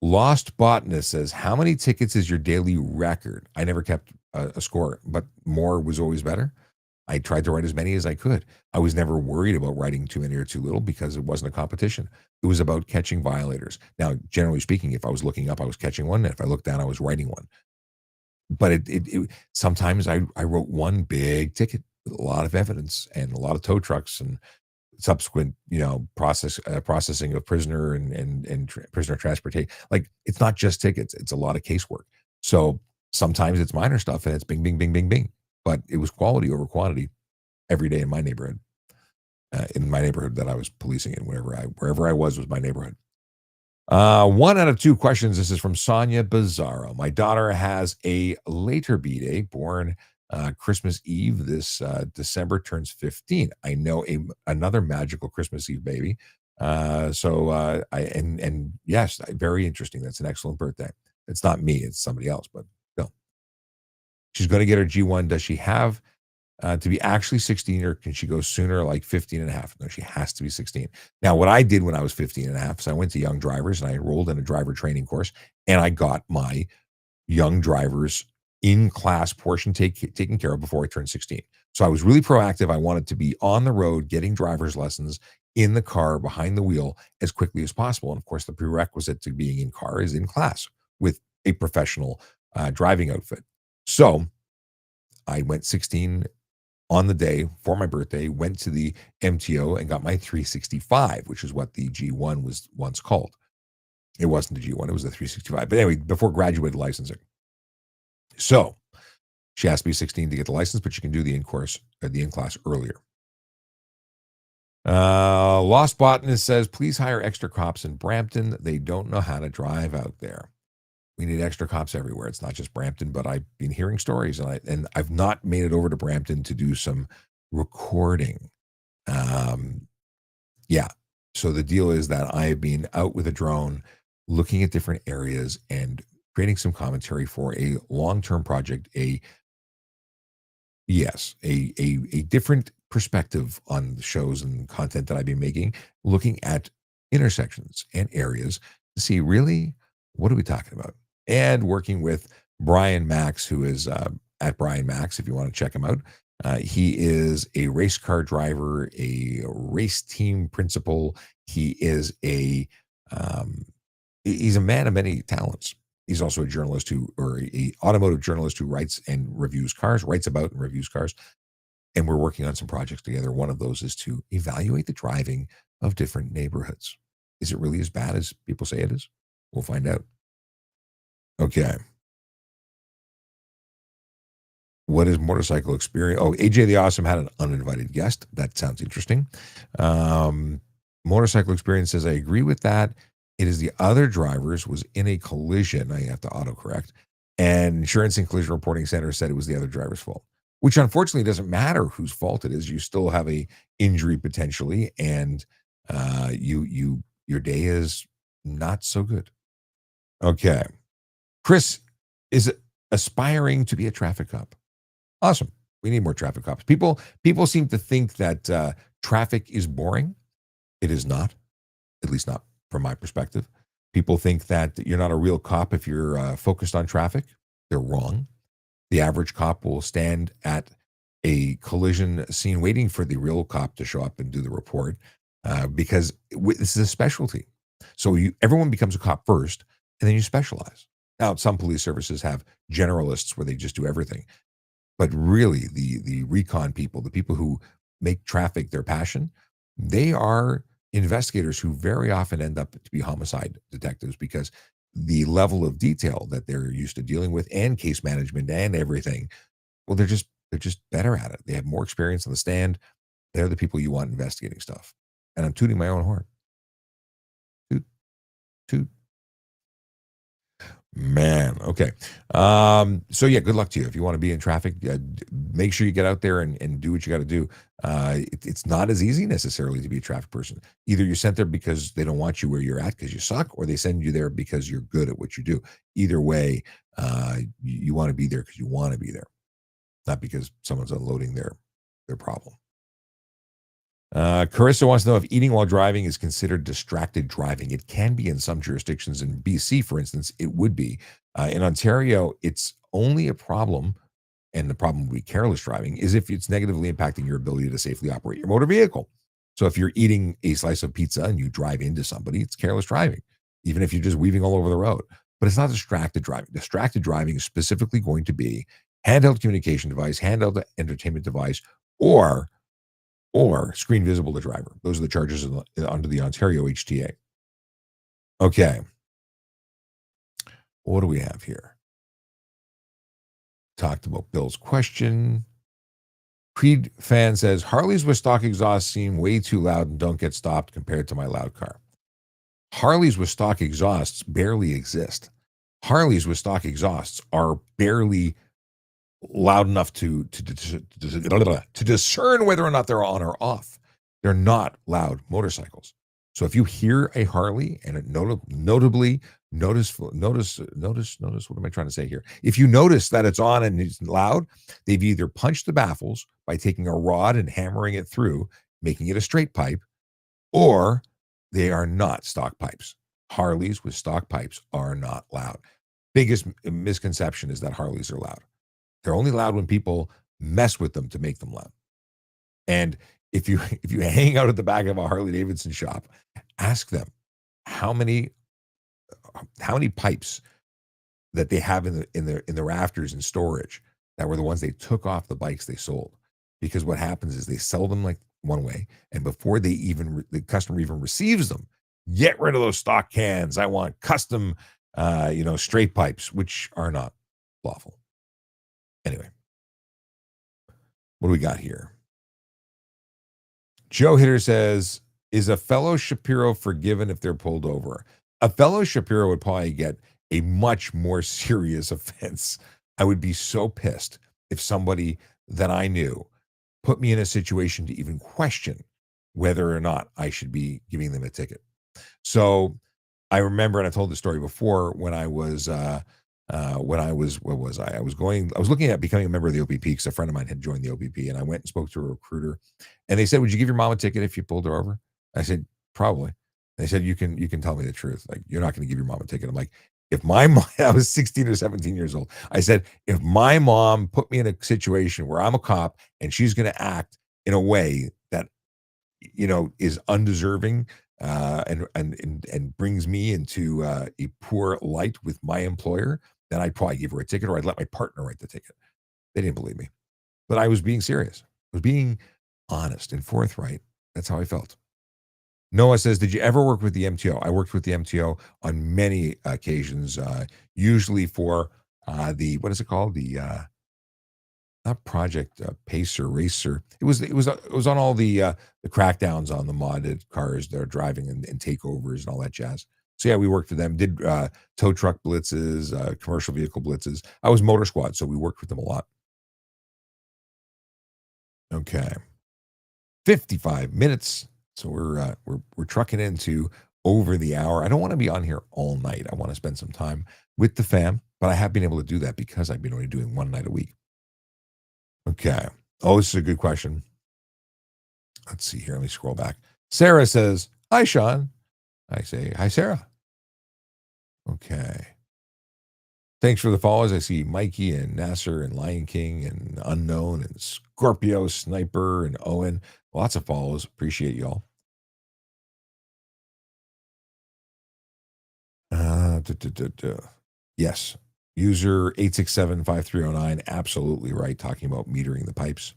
B: Lost Botanist says, how many tickets is your daily record? I never kept a score, but more was always better. I tried to write as many as I could. I was never worried about writing too many or too little because it wasn't a competition. It was about catching violators. Now, generally speaking, if I was looking up, I was catching one. And if I looked down, I was writing one. But it sometimes I wrote one big ticket with a lot of evidence and a lot of tow trucks and subsequent, processing of prisoner and prisoner transportation. Like, it's not just tickets; it's a lot of casework. So sometimes it's minor stuff and it's bing, bing, bing, bing, bing. But it was quality over quantity every day in my neighborhood. In my neighborhood that I was policing in, wherever I was my neighborhood. 1 out of 2 questions. This is from Sonia Bizarro. My daughter has a later B-Day, born Christmas Eve. This December turns 15. I know another magical Christmas Eve baby. Yes, very interesting. That's an excellent birthday. It's not me, it's somebody else, but still. She's going to get her G1. Does she have to be actually 16, or can she go sooner, like 15 and a half? No, she has to be 16. Now, what I did when I was 15 and a half is I went to Young Drivers and I enrolled in a driver training course, and I got my Young Drivers in-class portion taken care of before I turned 16. So I was really proactive. I wanted to be on the road getting driver's lessons in the car behind the wheel as quickly as possible. And of course, the prerequisite to being in car is in class with a professional driving outfit. So I went 16 on the day for my birthday, went to the MTO and got my 365, which is what the G1 was once called. It wasn't the G1, it was the 365. But anyway, before graduated licensing. So she has to be 16 to get the license, but she can do the in-class earlier. Lost Botanist says, please hire extra cops in Brampton. They don't know how to drive out there. We need extra cops everywhere. It's not just Brampton, but I've been hearing stories, and I've not made it over to Brampton to do some recording. So the deal is that I have been out with a drone, looking at different areas and creating some commentary for a long-term project, a Yes, a different perspective on the shows and content that I've been making, looking at intersections and areas to see really what are we talking about, and working with Brian Max, who is at Brian Max. If you want to check him out, he is a race car driver, a race team principal. He is um, he's a man of many talents. He's also a journalist who, or a automotive journalist who writes and reviews cars, writes about and reviews cars. And we're working on some projects together. One of those is to evaluate the driving of different neighborhoods. Is it really as bad as people say it is? We'll find out. Okay. What is motorcycle experience? Oh, AJ the Awesome had an uninvited guest. That sounds interesting. Um, Motorcycle experience says, I agree with that. It is the other drivers was in a collision. I have to autocorrect. And Insurance and Collision Reporting Center said it was the other driver's fault, which unfortunately doesn't matter whose fault it is. You still have a injury potentially, and your day is not so good. Okay. Chris is aspiring to be a traffic cop. Awesome. We need more traffic cops. People seem to think that traffic is boring. It is not, at least not from my perspective. People think that you're not a real cop if you're focused on traffic. They're wrong. The average cop will stand at a collision scene waiting for the real cop to show up and do the report because this is a specialty. So everyone becomes a cop first, and then you specialize. Now, some police services have generalists where they just do everything. But really, the recon people, the people who make traffic their passion, they are investigators who very often end up to be homicide detectives because the level of detail that they're used to dealing with and case management and everything, well, they're just better at it. They have more experience on the stand. They're the people you want investigating stuff. And I'm tooting my own horn. Toot, toot. Man, okay. So yeah, good luck to you. If you want to be in traffic, make sure you get out there and do what you got to do. It's not as easy necessarily to be a traffic person. Either you're sent there because they don't want you where you're at because you suck, or they send you there because you're good at what you do. Either way, you want to be there because you want to be there, not because someone's unloading their problem. Carissa wants to know if eating while driving is considered distracted driving. It can be in some jurisdictions. In BC, for instance, it would be. In Ontario, it's only a problem, and the problem would be careless driving, is if it's negatively impacting your ability to safely operate your motor vehicle. So if you're eating a slice of pizza and you drive into somebody, it's careless driving, even if you're just weaving all over the road. But it's not distracted driving. Distracted driving is specifically going to be handheld communication device, handheld entertainment device, or screen visible to driver. Those are the charges under the Ontario HTA. Okay. What do we have here? Talked about Bill's question. Creed fan says, Harleys with stock exhaust seem way too loud and don't get stopped compared to my loud car. Harleys with stock exhausts barely exist. Harleys with stock exhausts are barely loud enough to discern whether or not they're on or off. They're not loud motorcycles. So if you hear a Harley, and notably notice what am I trying to say here? If you notice that it's on and it's loud, they've either punched the baffles by taking a rod and hammering it through, making it a straight pipe, or they are not stock pipes. Harleys with stock pipes are not loud. Biggest misconception is that Harleys are loud. They're only loud when people mess with them to make them loud. And if you hang out at the back of a Harley Davidson shop, ask them how many pipes that they have in the rafters in storage that were the ones they took off the bikes they sold. Because what happens is they sell them like one way, and before the customer even receives them, get rid of those stock cans. I want custom, straight pipes, which are not lawful. Anyway, what do we got here? Joe Hitter says, is a fellow Shapiro forgiven if they're pulled over? A fellow Shapiro would probably get a much more serious offense. I would be so pissed if somebody that I knew put me in a situation to even question whether or not I should be giving them a ticket. So I remember, and I told the story before, when I was when I was, what was I? I was looking at becoming a member of the OPP because a friend of mine had joined the OPP, and I went and spoke to a recruiter, and they said, "Would you give your mom a ticket if you pulled her over?" I said, "Probably." They said, you can tell me the truth. Like, you're not going to give your mom a ticket." I'm like, if my mom, I was 16 or 17 years old. I said, if my mom put me in a situation where I'm a cop and she's going to act in a way that is undeserving, and brings me into a poor light with my employer, then I'd probably give her a ticket, or I'd let my partner write the ticket. They didn't believe me, but I was being serious. I was being honest and forthright. That's how I felt. Noah says, "Did you ever work with the MTO?" I worked with the MTO on many occasions, usually for the, what is it called? The not Project Pacer Racer. It was on all the crackdowns on the modded cars that are driving, and takeovers and all that jazz. So yeah, we worked with them. Did tow truck blitzes, commercial vehicle blitzes. I was motor squad, so we worked with them a lot. Okay, 55 minutes. So we're trucking into over the hour. I don't want to be on here all night. I want to spend some time with the fam, but I have been able to do that because I've been only doing one night a week. Okay. Oh, this is a good question. Let's see here. Let me scroll back. Sarah says, "Hi, Sean." I say, "Hi, Sarah." Okay. Thanks for the follows. I see Mikey and Nasser and Lion King and Unknown and Scorpio Sniper and Owen. Lots of follows. Appreciate y'all. Duh, duh, duh, duh. Yes. User 8675309. Absolutely right. Talking about metering the pipes.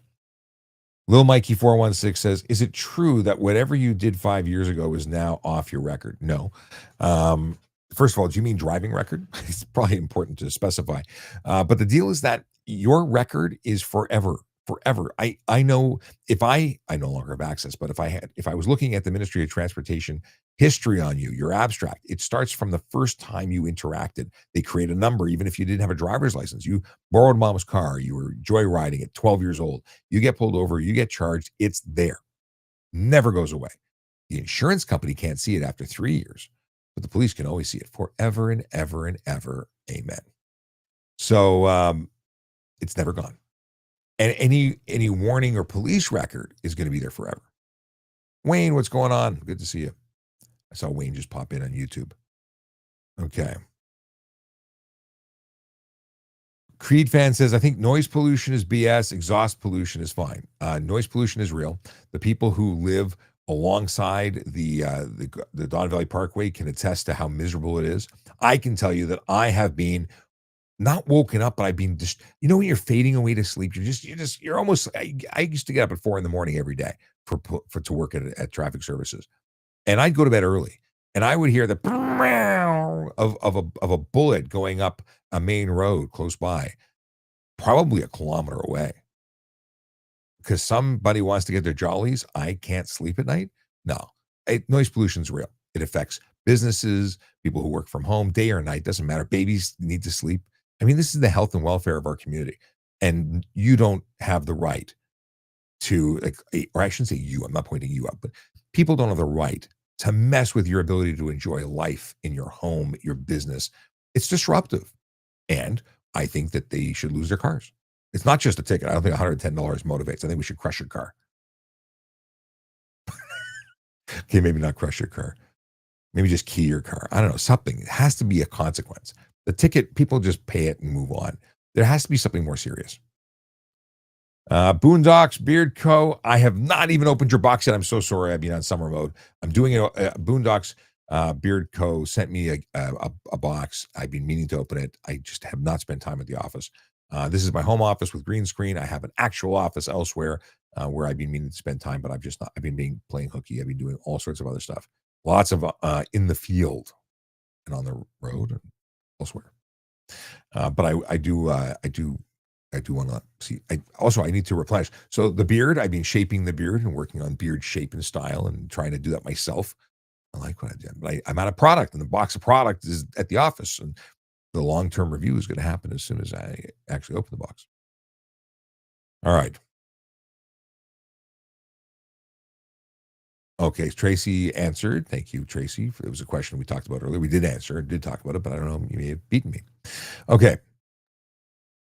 B: Lil Mikey 416 says, "Is it true that whatever you did 5 years ago is now off your record?" No. Um, First of all, do you mean driving record? It's probably important to specify. But the deal is that your record is forever, forever. I know, if I no longer have access, but if I was looking at the Ministry of Transportation history on you, your abstract, it starts from the first time you interacted. They create a number, even if you didn't have a driver's license. You borrowed mom's car, you were joyriding at 12 years old, you get pulled over, you get charged, it's there. Never goes away. The insurance company can't see it after 3 years, but the police can always see it forever and ever and ever. Amen. So it's never gone. And any warning or police record is going to be there forever. Wayne, what's going on? Good to see you. I saw Wayne just pop in on YouTube. Okay. Creed fan says, "I think noise pollution is BS. Exhaust pollution is fine. Noise pollution is real. The people who live alongside the Don Valley Parkway can attest to how miserable it is. I can tell you that I have been not woken up, but I've been just, when you're fading away to sleep, you're almost. I used to get up at 4 a.m. every day for to work at traffic services, and I'd go to bed early, and I would hear the of a bullet going up a main road close by, probably a kilometer away, because somebody wants to get their jollies. I can't sleep at night. No, noise pollution is real. It affects businesses, people who work from home, day or night, doesn't matter. Babies need to sleep. I mean, this is the health and welfare of our community, and you don't have the right to, like, or I shouldn't say you. I'm not pointing you out, but people don't have the right to mess with your ability to enjoy life in your home, your business. It's disruptive. And I think that they should lose their cars. It's not just a ticket. I don't think $110 motivates. I think we should crush your car. Okay, maybe not crush your car. Maybe just key your car. I don't know, something. It has to be a consequence. The ticket, people just pay it and move on. There has to be something more serious. Boondocks Beard Co. I have not even opened your box yet. I'm so sorry. I've been on summer mode. I'm doing it. Boondocks Beard Co. sent me a box. I've been meaning to open it. I just have not spent time at the office. This is my home office with green screen. I have an actual office elsewhere where I've been meaning to spend time, but I've just not. I've been playing hooky. I've been doing all sorts of other stuff. Lots of in the field and on the road and elsewhere. But I do want to see. I need to replenish. So the beard, I've been shaping the beard and working on beard shape and style and trying to do that myself. I like what I did, but I'm out of product, and the box of product is at the office, and the long-term review is going to happen as soon as I actually open the box. All right. Okay, Tracy answered. Thank you, Tracy. It was a question we talked about earlier. We did answer, did talk about it, but I don't know. You may have beaten me. Okay.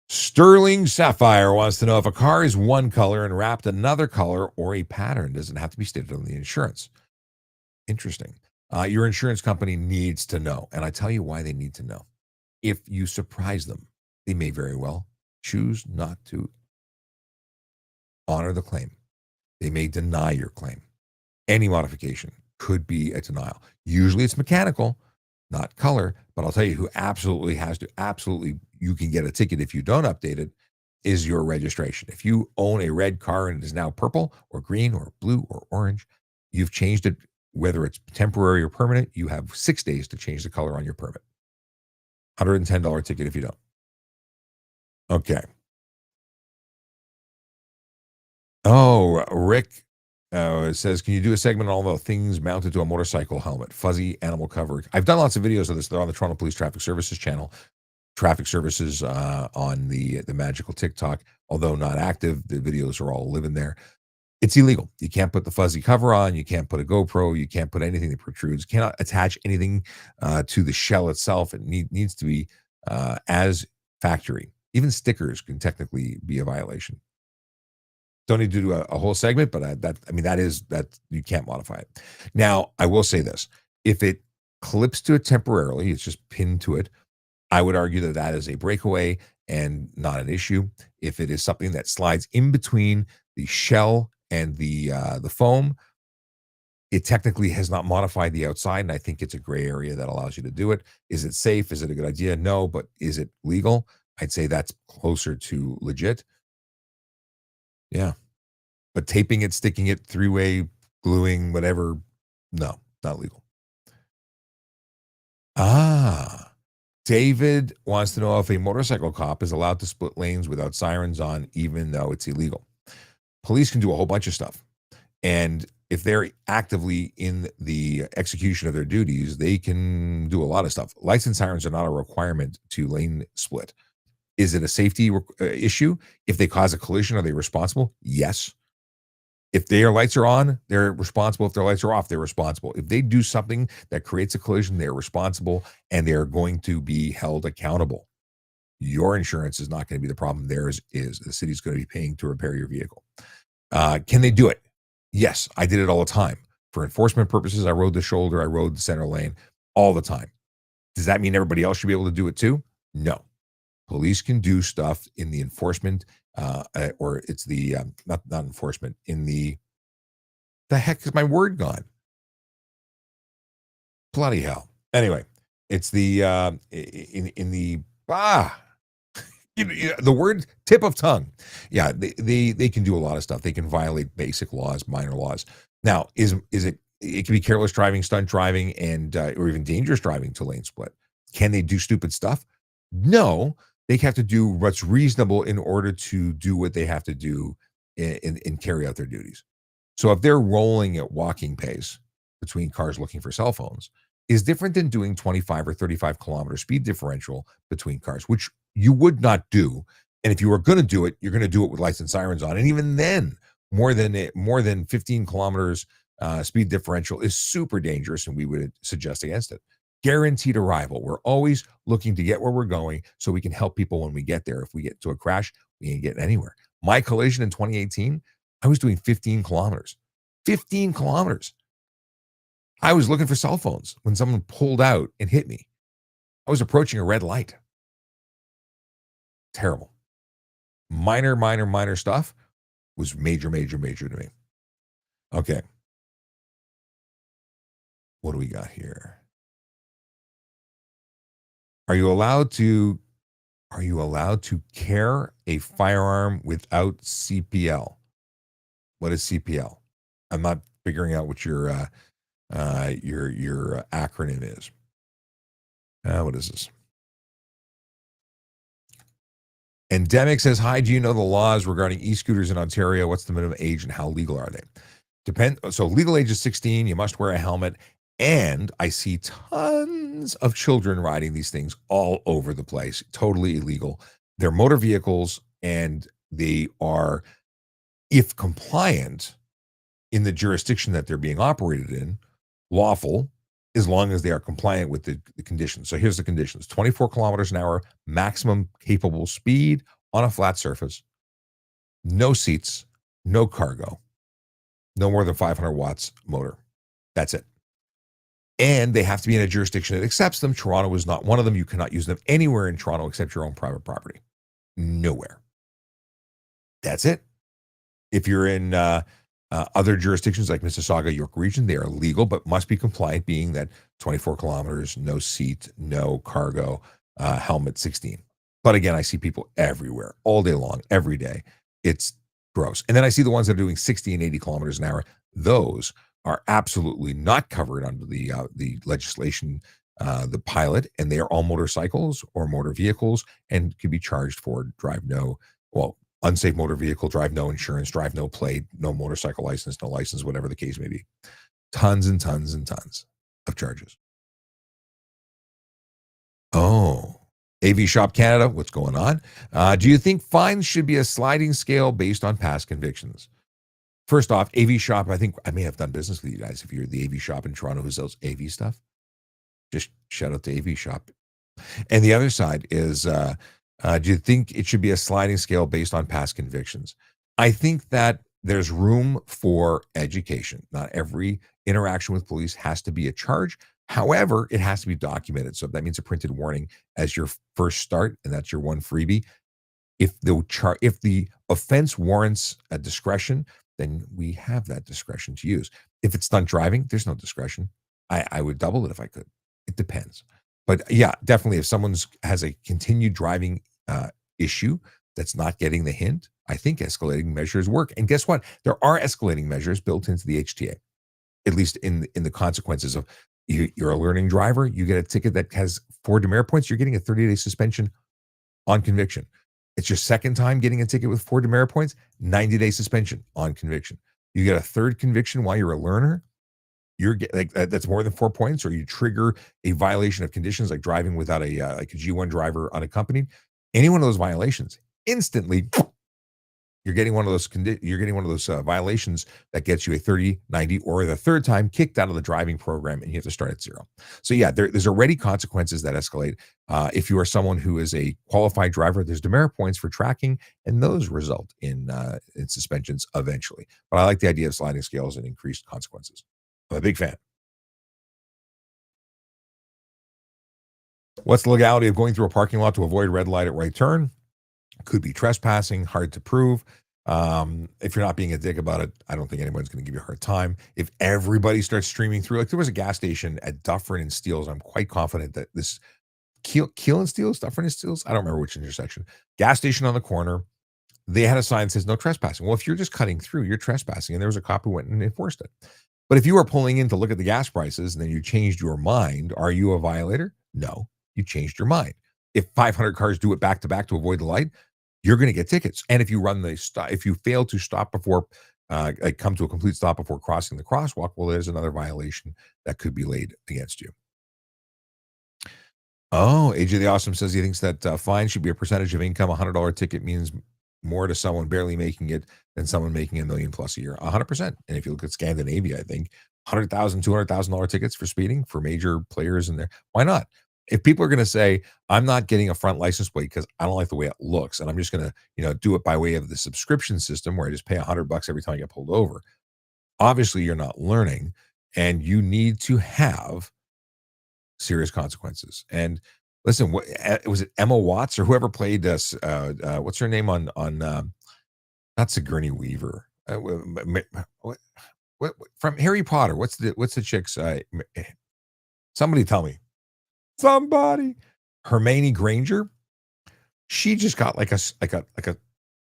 B: Sterling Sapphire wants to know if a car is one color and wrapped another color or a pattern, does it have to be stated on the insurance? Interesting. Your insurance company needs to know. And I tell you why they need to know. If you surprise them, they may very well choose not to honor the claim. They may deny your claim. Any modification could be a denial. Usually it's mechanical, not color, but I'll tell you who absolutely has to, absolutely, you can get a ticket if you don't update it, is your registration. If you own a red car and it is now purple or green or blue or orange, you've changed it, whether it's temporary or permanent, you have 6 days to change the color on your permit. $110 ticket if you don't. Okay. Oh, Rick says, can you do a segment on all the things mounted to a motorcycle helmet, fuzzy animal cover? I've done lots of videos of this. They're on the Toronto Police Traffic Services channel. Traffic Services on the magical TikTok, although not active. The videos are all living there. It's illegal. You can't put the fuzzy cover on. You can't put a GoPro. You can't put anything that protrudes. Cannot attach anything to the shell itself. It needs to be as factory. Even stickers can technically be a violation. Don't need to do a whole segment, but that you can't modify it. Now, I will say this: if it clips to it temporarily, it's just pinned to it. I would argue that that is a breakaway and not an issue. If it is something that slides in between the shell and the foam, it technically has not modified the outside, and I think it's a gray area that allows you to do it. Is it safe? Is it a good idea? No, but is it legal? I'd say that's closer to legit. Yeah. But taping it, sticking it, three-way, gluing, whatever, no, not legal. Ah, David wants to know if a motorcycle cop is allowed to split lanes without sirens on, even though it's illegal. Police can do a whole bunch of stuff. And if they're actively in the execution of their duties, they can do a lot of stuff. License sirens are not a requirement to lane split. Is it a safety issue? If they cause a collision, are they responsible? Yes. If their lights are on, they're responsible. If their lights are off, they're responsible. If they do something that creates a collision, they're responsible and they're going to be held accountable. Your insurance is not going to be the problem. Theirs is. The city's going to be paying to repair your vehicle. Can they do it? Yes, I did it all the time. For enforcement purposes, I rode the shoulder, I rode the center lane all the time. Does that mean everybody else should be able to do it too? No. Police can do stuff in the enforcement, or it's the not enforcement, in the heck is my word gone? Bloody hell. Anyway, it's the in the the word tip of tongue. Yeah, they can do a lot of stuff. They can violate basic laws, minor laws. Now, is it can be careless driving, stunt driving, and or even dangerous driving to lane split. Can they do stupid stuff? No, they have to do what's reasonable in order to do what they have to do and carry out their duties. So if they're rolling at walking pace between cars looking for cell phones, is different than doing 25 or 35-kilometer speed differential between cars, which you would not do. And if you were going to do it, you're going to do it with lights and sirens on. And even then, more than 15 kilometers speed differential is super dangerous, and we would suggest against it. Guaranteed arrival. We're always looking to get where we're going so we can help people when we get there. If we get to a crash, we ain't getting anywhere. My collision in 2018, I was doing 15 kilometers. 15 kilometers. I was looking for cell phones when someone pulled out and hit me. I was approaching a red light. Terrible. Minor stuff was major to me. Okay. What do we got here? Are you allowed to carry a firearm without CPL? What is CPL? I'm not figuring out what your acronym is. What is this? Endemic says, hi, do you know the laws regarding e-scooters in Ontario? What's the minimum age and how legal are they? So legal age is 16. You must wear a helmet. And I see tons of children riding these things all over the place. Totally illegal. They're motor vehicles, and they are, if compliant, in the jurisdiction that they're being operated in lawful as long as they are compliant with the conditions. So here's the conditions: 24 kilometers an hour, maximum capable speed on a flat surface, no seats, no cargo, no more than 500 watts motor. That's it. And they have to be in a jurisdiction that accepts them. Toronto is not one of them. You cannot use them anywhere in Toronto except your own private property. Nowhere. That's it. If you're in other jurisdictions like Mississauga, York Region, they are legal but must be compliant, being that 24 kilometers, no seat, no cargo, helmet 16. But again, I see people everywhere, all day long, every day. It's gross. And then I see the ones that are doing 60 and 80 kilometers an hour. Those are absolutely not covered under the legislation, the pilot, and they are all motorcycles or motor vehicles and can be charged for unsafe motor vehicle, drive no insurance, drive no plate, no motorcycle license, no license, whatever the case may be. Tons and tons and tons of charges. Oh, AV Shop Canada, what's going on? Do you think fines should be a sliding scale based on past convictions? First off, AV Shop, I think I may have done business with you guys if you're the AV Shop in Toronto who sells AV stuff. Just shout out to AV Shop. And the other side is, do you think it should be a sliding scale based on past convictions? I think that there's room for education. Not every interaction with police has to be a charge. However, it has to be documented. So that means a printed warning as your first start, and that's your one freebie. If the offense warrants a discretion, then we have that discretion to use. If it's stunt driving, there's no discretion. I would double it if I could. It depends. But yeah, definitely if someone's has a continued driving issue that's not getting the hint, I think escalating measures work. And guess what? There are escalating measures built into the HTA, at least in the consequences of you're a learning driver, you get a ticket that has 4 demerit points, you're getting a 30-day suspension on conviction. It's your second time getting a ticket with 4 demerit points, 90-day suspension on conviction. You get a third conviction while you're a learner, that's more than 4 points, or you trigger a violation of conditions like driving without a G1 driver unaccompanied. Any one of those violations, instantly you're getting one of those violations that gets you a 30, 90, or the third time kicked out of the driving program, and you have to start at 0. So yeah, there's already consequences that escalate. If you are someone who is a qualified driver, there's demerit points for tracking, and those result in suspensions eventually. But I like the idea of sliding scales and increased consequences. I'm a big fan. What's the legality of going through a parking lot to avoid red light at right turn? Could be trespassing, hard to prove. If you're not being a dick about it, I don't think anyone's going to give you a hard time. If everybody starts streaming through, like there was a gas station at Dufferin and Steeles, I'm quite confident that this Keel and Steeles, Dufferin and Steeles, I don't remember which intersection, gas station on the corner, they had a sign that says no trespassing. Well, if you're just cutting through, you're trespassing, and there was a cop who went and enforced it. But if you are pulling in to look at the gas prices and then you changed your mind, are you a violator? No, you changed your mind. If 500 cars do it back to back to avoid the light, you're going to get tickets. And if you if you fail to stop before, come to a complete stop before crossing the crosswalk, well, there's another violation that could be laid against you. Oh, AJ the Awesome says he thinks that fine should be a percentage of income. $100 ticket means more to someone barely making it than someone making $1 million plus a year. 100%. And if you look at Scandinavia, I think $100,000, $200,000 tickets for speeding for major players in there. Why not? If people are going to say, I'm not getting a front license plate because I don't like the way it looks, and I'm just going to, do it by way of the subscription system where I just pay $100 every time I get pulled over. Obviously, you're not learning, and you need to have serious consequences. And listen, was it Emma Watts or whoever played what's her name on not Sigourney Weaver? What from Harry Potter? What's the chick's? Somebody tell me. Somebody. Hermione Granger. She just got like a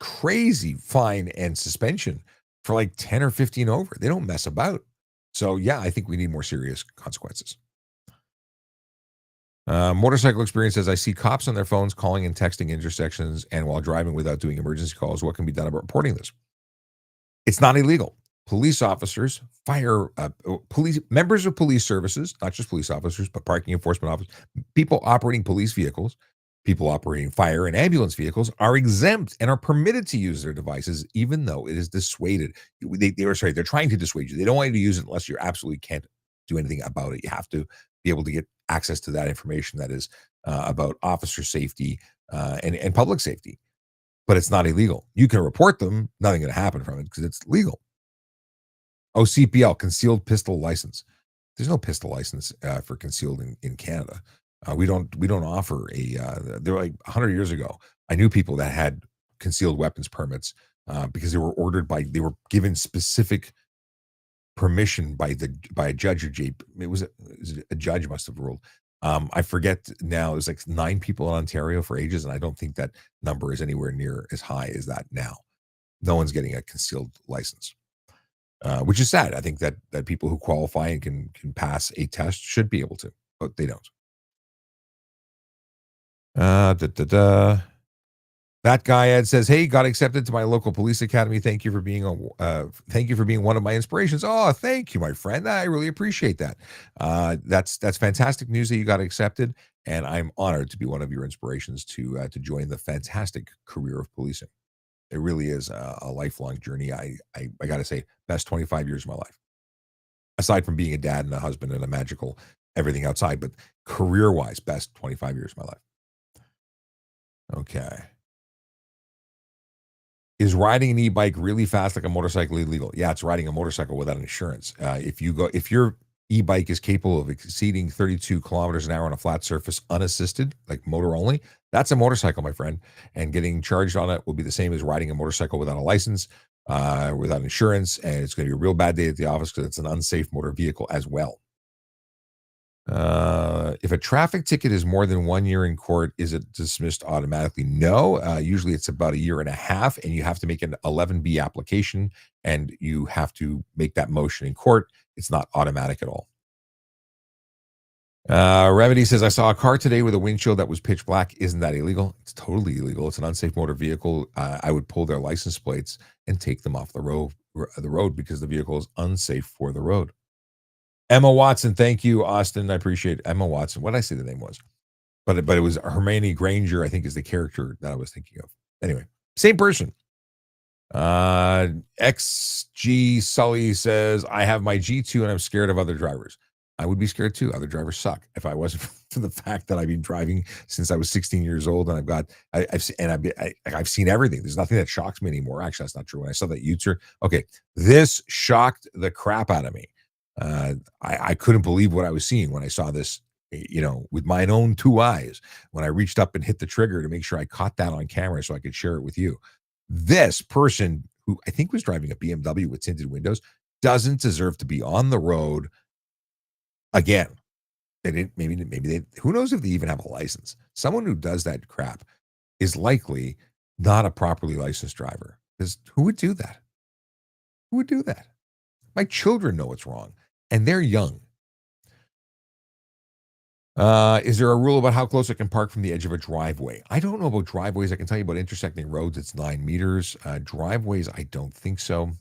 B: crazy fine and suspension for like 10 or 15 over. They don't mess about. So yeah, I think we need more serious consequences. Motorcycle experience says, I see cops on their phones calling and texting intersections and while driving without doing emergency calls. What can be done about reporting this? It's not illegal. Police officers, police members of police services, not just police officers, but parking enforcement officers, people operating police vehicles People operating fire and ambulance vehicles are exempt and are permitted to use their devices, even though it is dissuaded. They're trying to dissuade you. They don't want you to use it unless you absolutely can't do anything about it. You have to be able to get access to that information that is about officer safety and public safety. But it's not illegal. You can report them. Nothing going to happen from it because it's legal. CPL, concealed pistol license. There's no pistol license for concealed in Canada. We don't offer a. They're like 100 years ago. I knew people that had concealed weapons permits because they were given specific permission by a judge or it was a judge must have ruled. I forget now. There's like 9 people in Ontario for ages, and I don't think that number is anywhere near as high as that now. No one's getting a concealed license, which is sad. I think that people who qualify and can pass a test should be able to, but they don't. Da, da, da. That guy Ed says, "Hey, got accepted to my local police academy. Thank you for being one of my inspirations." Oh, thank you, my friend. I really appreciate that. That's fantastic news that you got accepted, and I'm honored to be one of your inspirations to join the fantastic career of policing. It really is a lifelong journey. I got to say, best 25 years of my life, aside from being a dad and a husband and a magical everything outside, but career wise, best 25 years of my life. Okay. Is riding an e-bike really fast like a motorcycle illegal? Yeah, it's riding a motorcycle without insurance. If your e-bike is capable of exceeding 32 kilometers an hour on a flat surface unassisted, like motor only, that's a motorcycle, my friend. And getting charged on it will be the same as riding a motorcycle without a license, without insurance, and it's going to be a real bad day at the office because it's an unsafe motor vehicle as well. If a traffic ticket is more than 1 year in court, is it dismissed automatically? No. Usually it's about a year and a half, and you have to make an 11B application, and you have to make that motion in court. It's not automatic at all. Remedy says, I saw a car today with a windshield that was pitch black. Isn't that illegal? It's totally illegal. It's an unsafe motor vehicle. I would pull their license plates and take them off the road because the vehicle is unsafe for the road. Emma Watson, thank you, Austin. I appreciate it. Emma Watson. What did I say the name was? But it was Hermione Granger, I think, is the character that I was thinking of. Anyway, same person. XG Sully says, I have my G2 and I'm scared of other drivers. I would be scared too. Other drivers suck. If I wasn't for the fact that I've been driving since I was 16 years old, and I've seen everything. There's nothing that shocks me anymore. Actually, that's not true. When I saw that Utes, okay, this shocked the crap out of me. I couldn't believe what I was seeing when I saw this, with my own 2 eyes, when I reached up and hit the trigger to make sure I caught that on camera so I could share it with you. This person, who I think was driving a BMW with tinted windows, doesn't deserve to be on the road again. They didn't, maybe who knows if they even have a license. Someone who does that crap is likely not a properly licensed driver. Because who would do that? Who would do that? My children know it's wrong, and they're young. Is there a rule about how close I can park from the edge of a driveway? I don't know about driveways. I can tell you about intersecting roads. It's 9 meters. Driveways, I don't think so.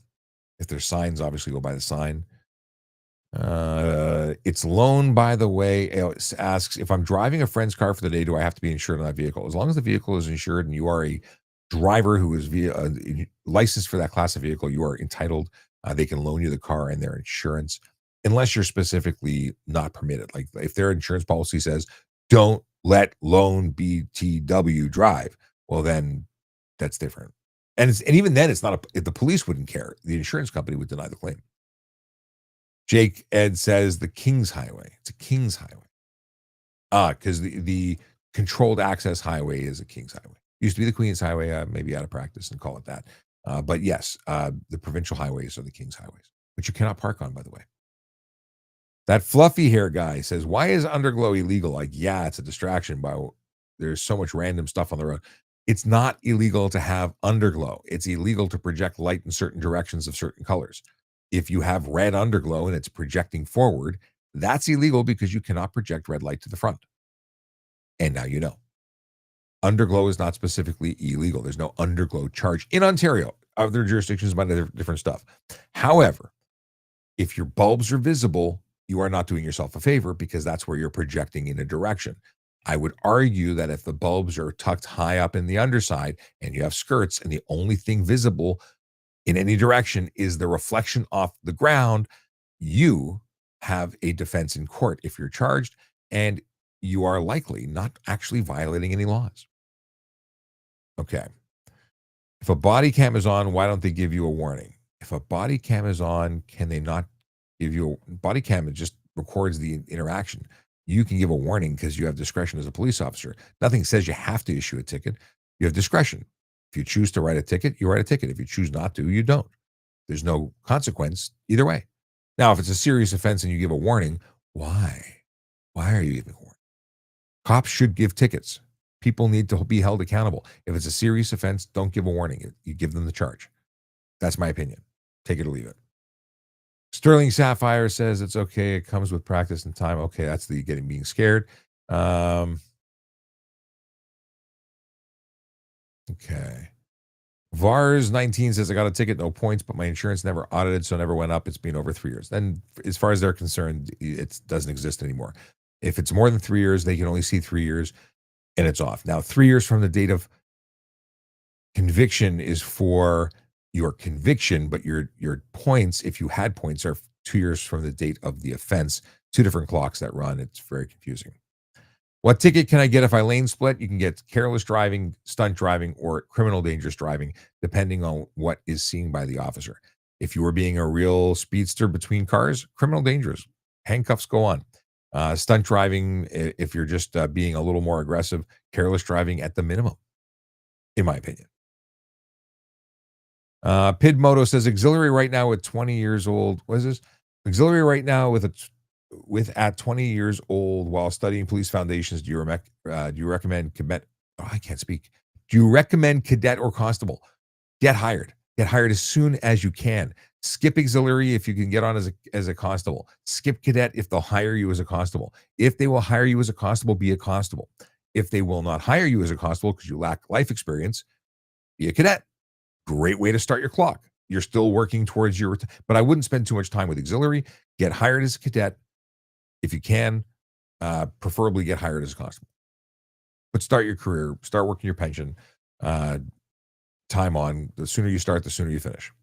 B: If there's signs, obviously go by the sign. It's loan, by the way. It asks, if I'm driving a friend's car for the day, do I have to be insured on that vehicle? As long as the vehicle is insured and you are a driver who is licensed for that class of vehicle, you are entitled. They can loan you the car and their insurance, unless you're specifically not permitted. Like if their insurance policy says, don't let lone BTW drive, well, then that's different. And even then, it's not if the police wouldn't care. The insurance company would deny the claim. Jake Ed says the King's Highway. It's a King's Highway. Because the controlled access highway is a King's Highway. Used to be the Queen's Highway, maybe out of practice and call it that. But yes, the provincial highways are the King's Highways, which you cannot park on, by the way. That fluffy hair guy says, why is underglow illegal? Like, yeah, it's a distraction, but there's so much random stuff on the road. It's not illegal to have underglow. It's illegal to project light in certain directions of certain colors. If you have red underglow and it's projecting forward, that's illegal because you cannot project red light to the front. And now you know. Underglow is not specifically illegal. There's no underglow charge in Ontario. Other jurisdictions might have different stuff. However, if your bulbs are visible, you are not doing yourself a favor because that's where you're projecting in a direction. I would argue that if the bulbs are tucked high up in the underside and you have skirts and the only thing visible in any direction is the reflection off the ground, you have a defense in court if you're charged, and you are likely not actually violating any laws. Okay. If a body cam is on, why don't they give you a warning? If a body cam is on, can they not give you a body cam? It just records the interaction. You can give a warning because you have discretion as a police officer. Nothing says you have to issue a ticket. You have discretion. If you choose to write a ticket, you write a ticket. If you choose not to, you don't. There's no consequence either way. Now, if it's a serious offense and you give a warning, why? Why are you giving a warning? Cops should give tickets. People need to be held accountable. If it's a serious offense, don't give a warning. You give them the charge. That's my opinion. Take it or leave it. Sterling Sapphire says it's okay. It comes with practice and time. Okay, that's the being scared. Okay. Vars 19 says I got a ticket, no points, but my insurance never audited, so never went up. It's been over 3 years. Then, as far as they're concerned, it doesn't exist anymore. If it's more than 3 years, they can only see 3 years, and it's off. Now, 3 years from the date of conviction is for your conviction, but your points, if you had points, are 2 years from the date of the offense. 2 different clocks that run. It's very confusing. What ticket can I get if I lane split? You can get careless driving, stunt driving, or criminal dangerous driving, depending on what is seen by the officer. If you were being a real speedster between cars, criminal dangerous, handcuffs go on. Stunt driving, if you're just being a little more aggressive, careless driving at the minimum, in my opinion. Pidmoto says auxiliary right now at 20 years old. What is this? Auxiliary right now with at 20 years old while studying police foundations. Do you recommend cadet? Oh, I can't speak. Do you recommend cadet or constable? Get hired. Get hired as soon as you can. Skip auxiliary if you can get on as a constable. Skip cadet if they'll hire you as a constable. If they will hire you as a constable, be a constable. If they will not hire you as a constable because you lack life experience, be a cadet. Great way to start your clock. You're still working towards but I wouldn't spend too much time with auxiliary. Get hired as a cadet. If you can, preferably get hired as a constable. But start your career, start working your pension, time on. The sooner you start, the sooner you finish.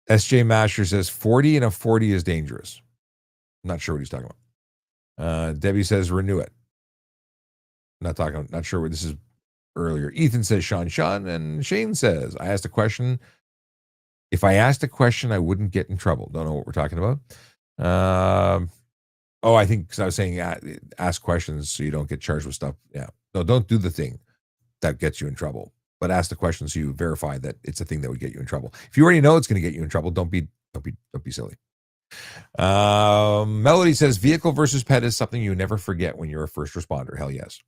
B: SJ Masher says 40 and a 40 is dangerous. I'm not sure what he's talking about. Debbie says renew it. Not sure what this is earlier. Ethan says Sean, and Shane says, I asked a question. If I asked a question, I wouldn't get in trouble. Don't know what we're talking about. I think because I was saying ask questions so you don't get charged with stuff. Yeah. No, don't do the thing that gets you in trouble, but ask the question so you verify that it's a thing that would get you in trouble. If you already know it's going to get you in trouble, don't be silly. Melody says vehicle versus pet is something you never forget when you're a first responder. Hell yes.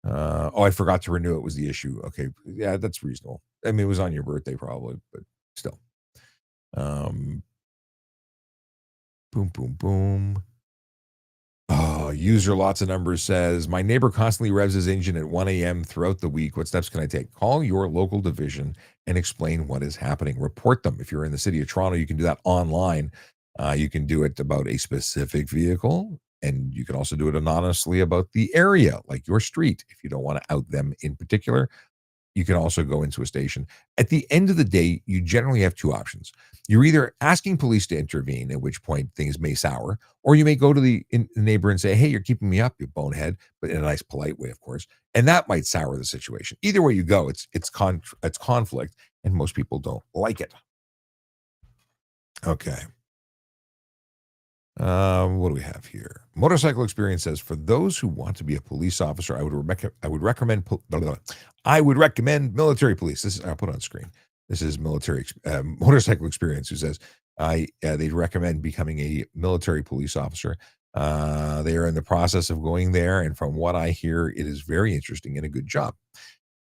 B: I forgot to renew it was the issue. Okay. Yeah, that's reasonable. I mean, it was on your birthday probably, but still. Boom, boom, boom. User lots of numbers says, my neighbor constantly revs his engine at 1 a.m. throughout the week. What steps can I take? Call your local division and explain what is happening. Report them. If you're in the city of Toronto, you can do that online. You can do it about a specific vehicle, and you can also do it anonymously about the area, like your street. If you don't want to out them in particular, you can also go into a station. At the end of the day, you generally have 2 options. You're either asking police to intervene, at which point things may sour, or you may go to the neighbor and say, hey, you're keeping me up, you bonehead, but in a nice, polite way, of course. And that might sour the situation. Either way you go, it's conflict, and most people don't like it. Okay. What do we have here? Motorcycle Experience says, for those who want to be a police officer, I would recommend military police. This is, I'll put on screen. This is Motorcycle Experience, who says they'd recommend becoming a military police officer. They are in the process of going there, and from what I hear, it is very interesting and a good job.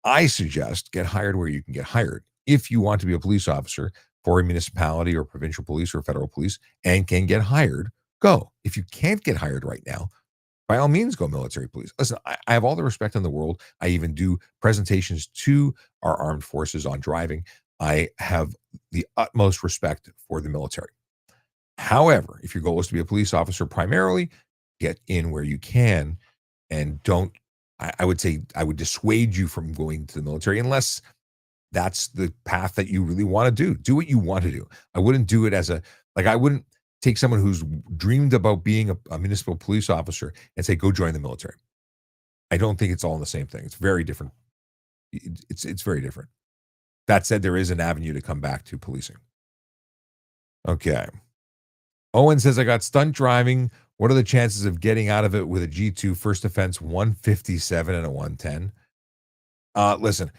B: I suggest get hired where you can get hired. If you want to be a police officer for a municipality or provincial police or federal police and can get hired, go. If you can't get hired right now, by all means, go military police. Listen, I have all the respect in the world. I even do presentations to our armed forces on driving. I have the utmost respect for the military. However, if your goal is to be a police officer primarily, get in where you can, and don't. I would say I would dissuade you from going to the military unless that's the path that you really want to do. Do what you want to do. I wouldn't do it as a like. I wouldn't take someone who's dreamed about being a municipal police officer and say, "Go join the military." I don't think it's all in the same thing. It's very different. It's very different. That said, there is an avenue to come back to policing. Okay. Owen says, I got stunt driving. What are the chances of getting out of it with a G2 first offense 157 and a 110? Listen,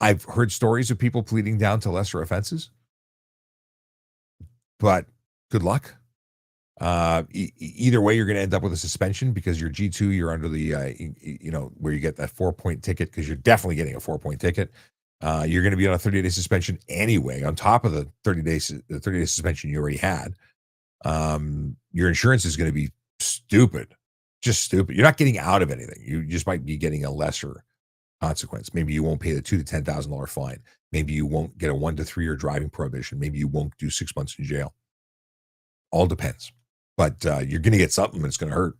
B: I've heard stories of people pleading down to lesser offenses, but good luck. Either way, you're going to end up with a suspension because your G2, you're under the, where you get that 4-point ticket because you're definitely getting a 4-point ticket. You're going to be on a 30-day suspension anyway, on top of the 30-day suspension you already had. Your insurance is going to be stupid, just stupid. You're not getting out of anything. You just might be getting a lesser consequence. Maybe you won't pay the $2,000 to $10,000 fine. Maybe you won't get a 1 to 3 year driving prohibition. Maybe you won't do 6 months in jail. All depends. But you're going to get something that's going to hurt.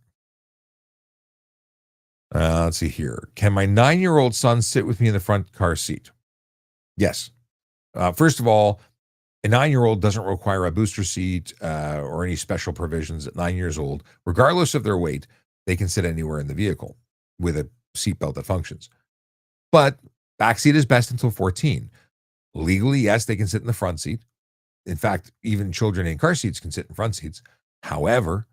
B: Let's see here. Can my 9-year-old son sit with me in the front car seat? Yes. First of all, a 9-year-old doesn't require a booster seat or any special provisions at 9 years old. Regardless of their weight, they can sit anywhere in the vehicle with a seatbelt that functions. But backseat is best until 14. Legally, yes, they can sit in the front seat. In fact, even children in car seats can sit in front seats. However,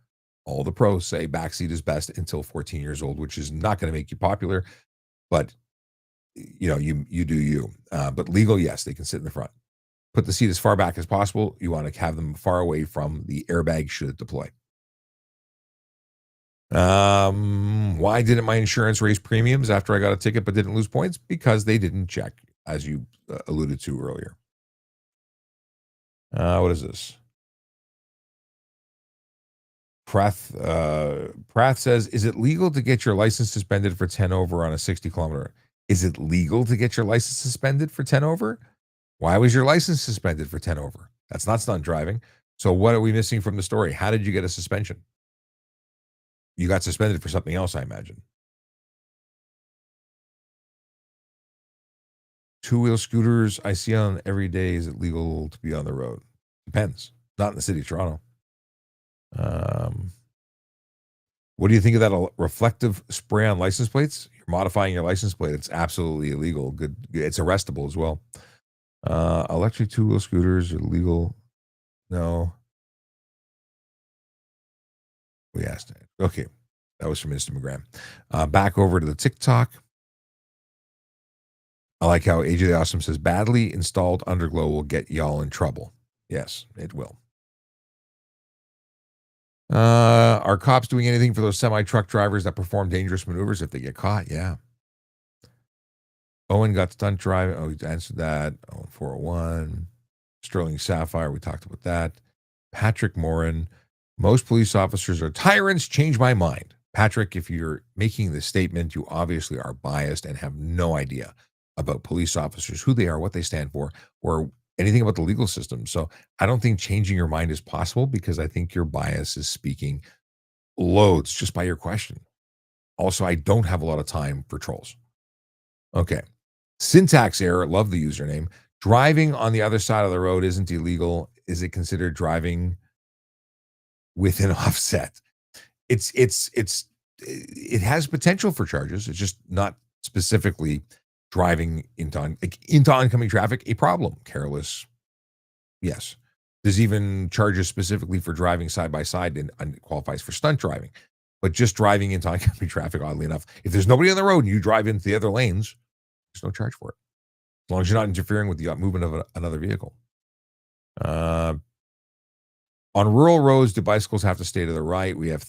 B: all the pros say backseat is best until 14 years old, which is not going to make you popular, but you do you. But legal, yes, they can sit in the front. Put the seat as far back as possible. You want to have them far away from the airbag should it deploy. Why didn't my insurance raise premiums after I got a ticket but didn't lose points? Because they didn't check, as you alluded to earlier. What is this? Prath says, is it legal to get your license suspended for 10 over on a 60 kilometer? Is it legal to get your license suspended for 10 over? Why was your license suspended for 10 over? That's not stunt driving. So what are we missing from the story? How did you get a suspension? You got suspended for something else, I imagine. Two-wheel scooters I see on every day. Is it legal to be on the road? Depends. Not in the city of Toronto. What do you think of that reflective spray on license plates? You're modifying your license plate. It's absolutely illegal. Good. It's arrestable as well. Electric two-wheel scooters are legal. No. We asked it. Okay. That was from Instagram. Back over to the TikTok. I like how AJ the Awesome says, badly installed underglow will get y'all in trouble. Yes, it will. Are cops doing anything for those semi-truck drivers that perform dangerous maneuvers if they get caught? Yeah. Owen got stunt driving. Oh, he answered that. Oh, 401. Sterling Sapphire. We talked about that. Patrick Morin. Most police officers are tyrants. Change my mind. Patrick, if you're making this statement, you obviously are biased and have no idea about police officers, who they are, what they stand for, or anything about the legal system. So I don't think changing your mind is possible because I think your bias is speaking loads just by your question. Also, I don't have a lot of time for trolls. Okay. Syntax error. Love the username. Driving on the other side of the road isn't illegal. Is it considered driving with an offset? It has potential for charges. It's just not specifically driving into oncoming traffic. A problem. Careless. Yes. There's even charges specifically for driving side by side and qualifies for stunt driving. But just driving into oncoming traffic, oddly enough, if there's nobody on the road and you drive into the other lanes, there's no charge for it. As long as you're not interfering with the movement of another vehicle. On rural roads, do bicycles have to stay to the right? We have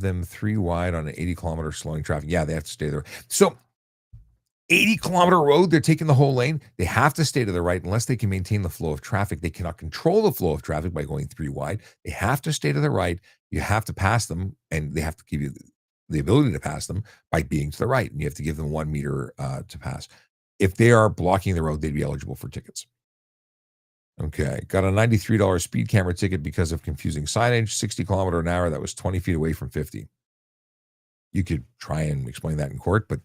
B: them 3 wide on an 80-kilometer slowing traffic. Yeah, they have to stay there. So 80-kilometer road, they're taking the whole lane. They have to stay to the right unless they can maintain the flow of traffic. They cannot control the flow of traffic by going 3 wide. They have to stay to the right. You have to pass them, and they have to give you the ability to pass them by being to the right, and you have to give them 1 meter to pass. If they are blocking the road, they'd be eligible for tickets. Okay. Got a $93 speed camera ticket because of confusing signage, 60 km an hour. That was 20 feet away from 50. You could try and explain that in court, but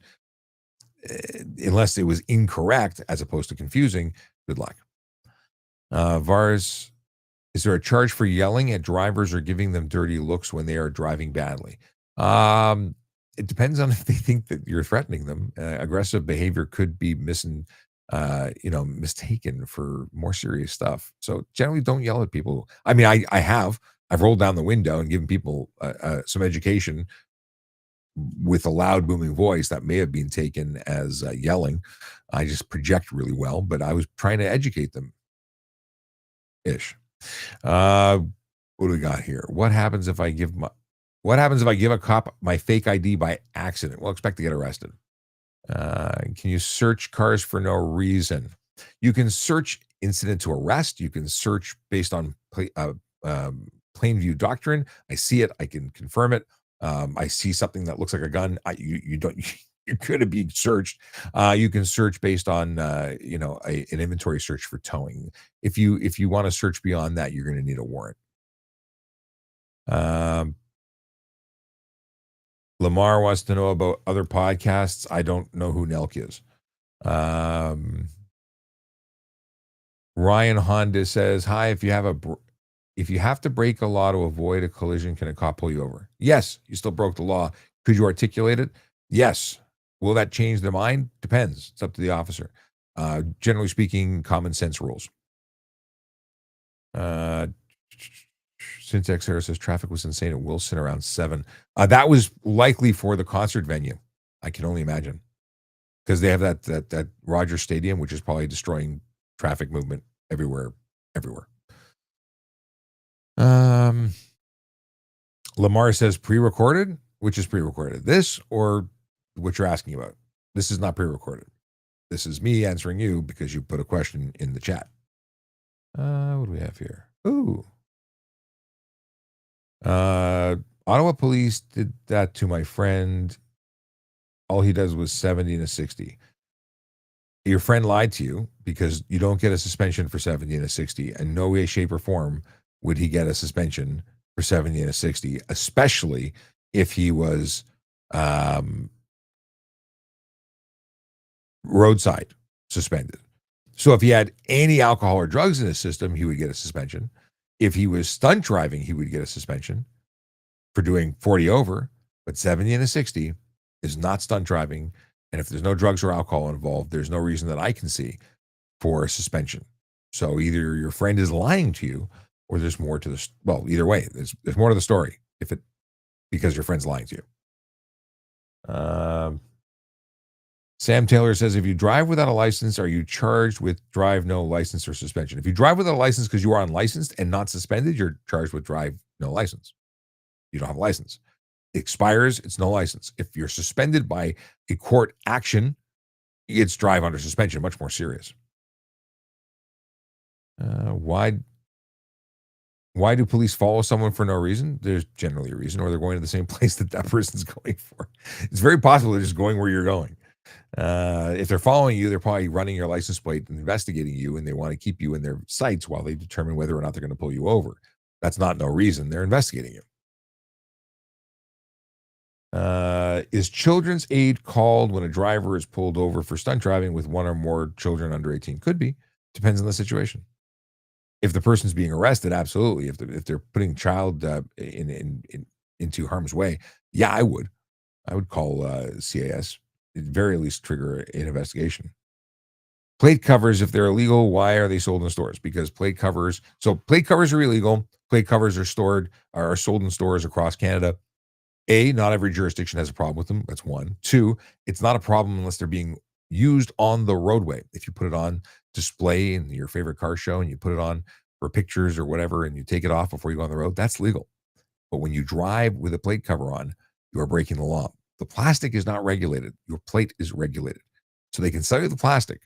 B: unless it was incorrect as opposed to confusing, good luck. Vars, is there a charge for yelling at drivers or giving them dirty looks when they are driving badly? It depends on if they think that you're threatening them. Aggressive behavior could be mistaken for more serious stuff. So generally, don't yell at people. I mean, I've rolled down the window and given people some education with a loud, booming voice that may have been taken as yelling. I just project really well, but I was trying to educate them ish. Uh, what do we got here? What happens if I give a cop my fake ID by accident? Well, expect to get arrested. Can you search cars for no reason? You can search incident to arrest. You can search based on plain view doctrine. I see it. I can confirm it. I see something that looks like a gun. You don't. You're going to be searched. You can search based on an inventory search for towing. If you want to search beyond that, you're going to need a warrant. Lamar wants to know about other podcasts. I don't know who Nelk is. Ryan Honda says, "Hi. If you have to break a law to avoid a collision, can a cop pull you over? Yes. You still broke the law. Could you articulate it? Yes. Will that change their mind? Depends. It's up to the officer. Generally speaking, common sense rules." Syntax Harris says traffic was insane at Wilson around 7. That was likely for the concert venue. I can only imagine, because they have that Rogers Stadium, which is probably destroying traffic movement everywhere. Lamar says pre-recorded. Which is pre-recorded? This or what you're asking about? This is not pre-recorded. This is me answering you because you put a question in the chat. What do we have here? Ooh. Ottawa police did that to my friend. All he does was 70 and a 60. Your friend lied to you because you don't get a suspension for 70 and a 60. In no way, shape, or form would he get a suspension for 70 and a 60, especially if he was roadside suspended. So if he had any alcohol or drugs in his system, he would get a suspension. If he was stunt driving, he would get a suspension for doing 40 over, but 70 and a 60 is not stunt driving. And if there's no drugs or alcohol involved, there's no reason that I can see for a suspension. So either your friend is lying to you or there's more to this. Well, either way, there's more to the story because your friend's lying to you. Sam Taylor says, if you drive without a license, are you charged with drive no license or suspension? If you drive without a license because you are unlicensed and not suspended, you're charged with drive no license. You don't have a license. It expires, it's no license. If you're suspended by a court action, it's drive under suspension, much more serious. Why do police follow someone for no reason? There's generally a reason, or they're going to the same place that person's going for. It's very possible they're just going where you're going. If they're following you, they're probably running your license plate and investigating you, and they want to keep you in their sights while they determine whether or not they're going to pull you over. That's not no reason. They're investigating you. Is children's aid called when a driver is pulled over for stunt driving with one or more children under 18? Could be. Depends on the situation. If the person's being arrested, absolutely. If they're putting child into harm's way, yeah, I would call CAS. At very least, trigger an investigation. Plate covers, if they're illegal, why are they sold in stores? Because plate covers are illegal. Plate covers are sold in stores across Canada. Not every jurisdiction has a problem with them. That's one. Two, it's not a problem unless they're being used on the roadway. If you put it on display in your favorite car show and you put it on for pictures or whatever and you take it off before you go on the road, that's legal. But when you drive with a plate cover on, you are breaking the law. The plastic is not regulated. Your plate is regulated. So they can sell you the plastic.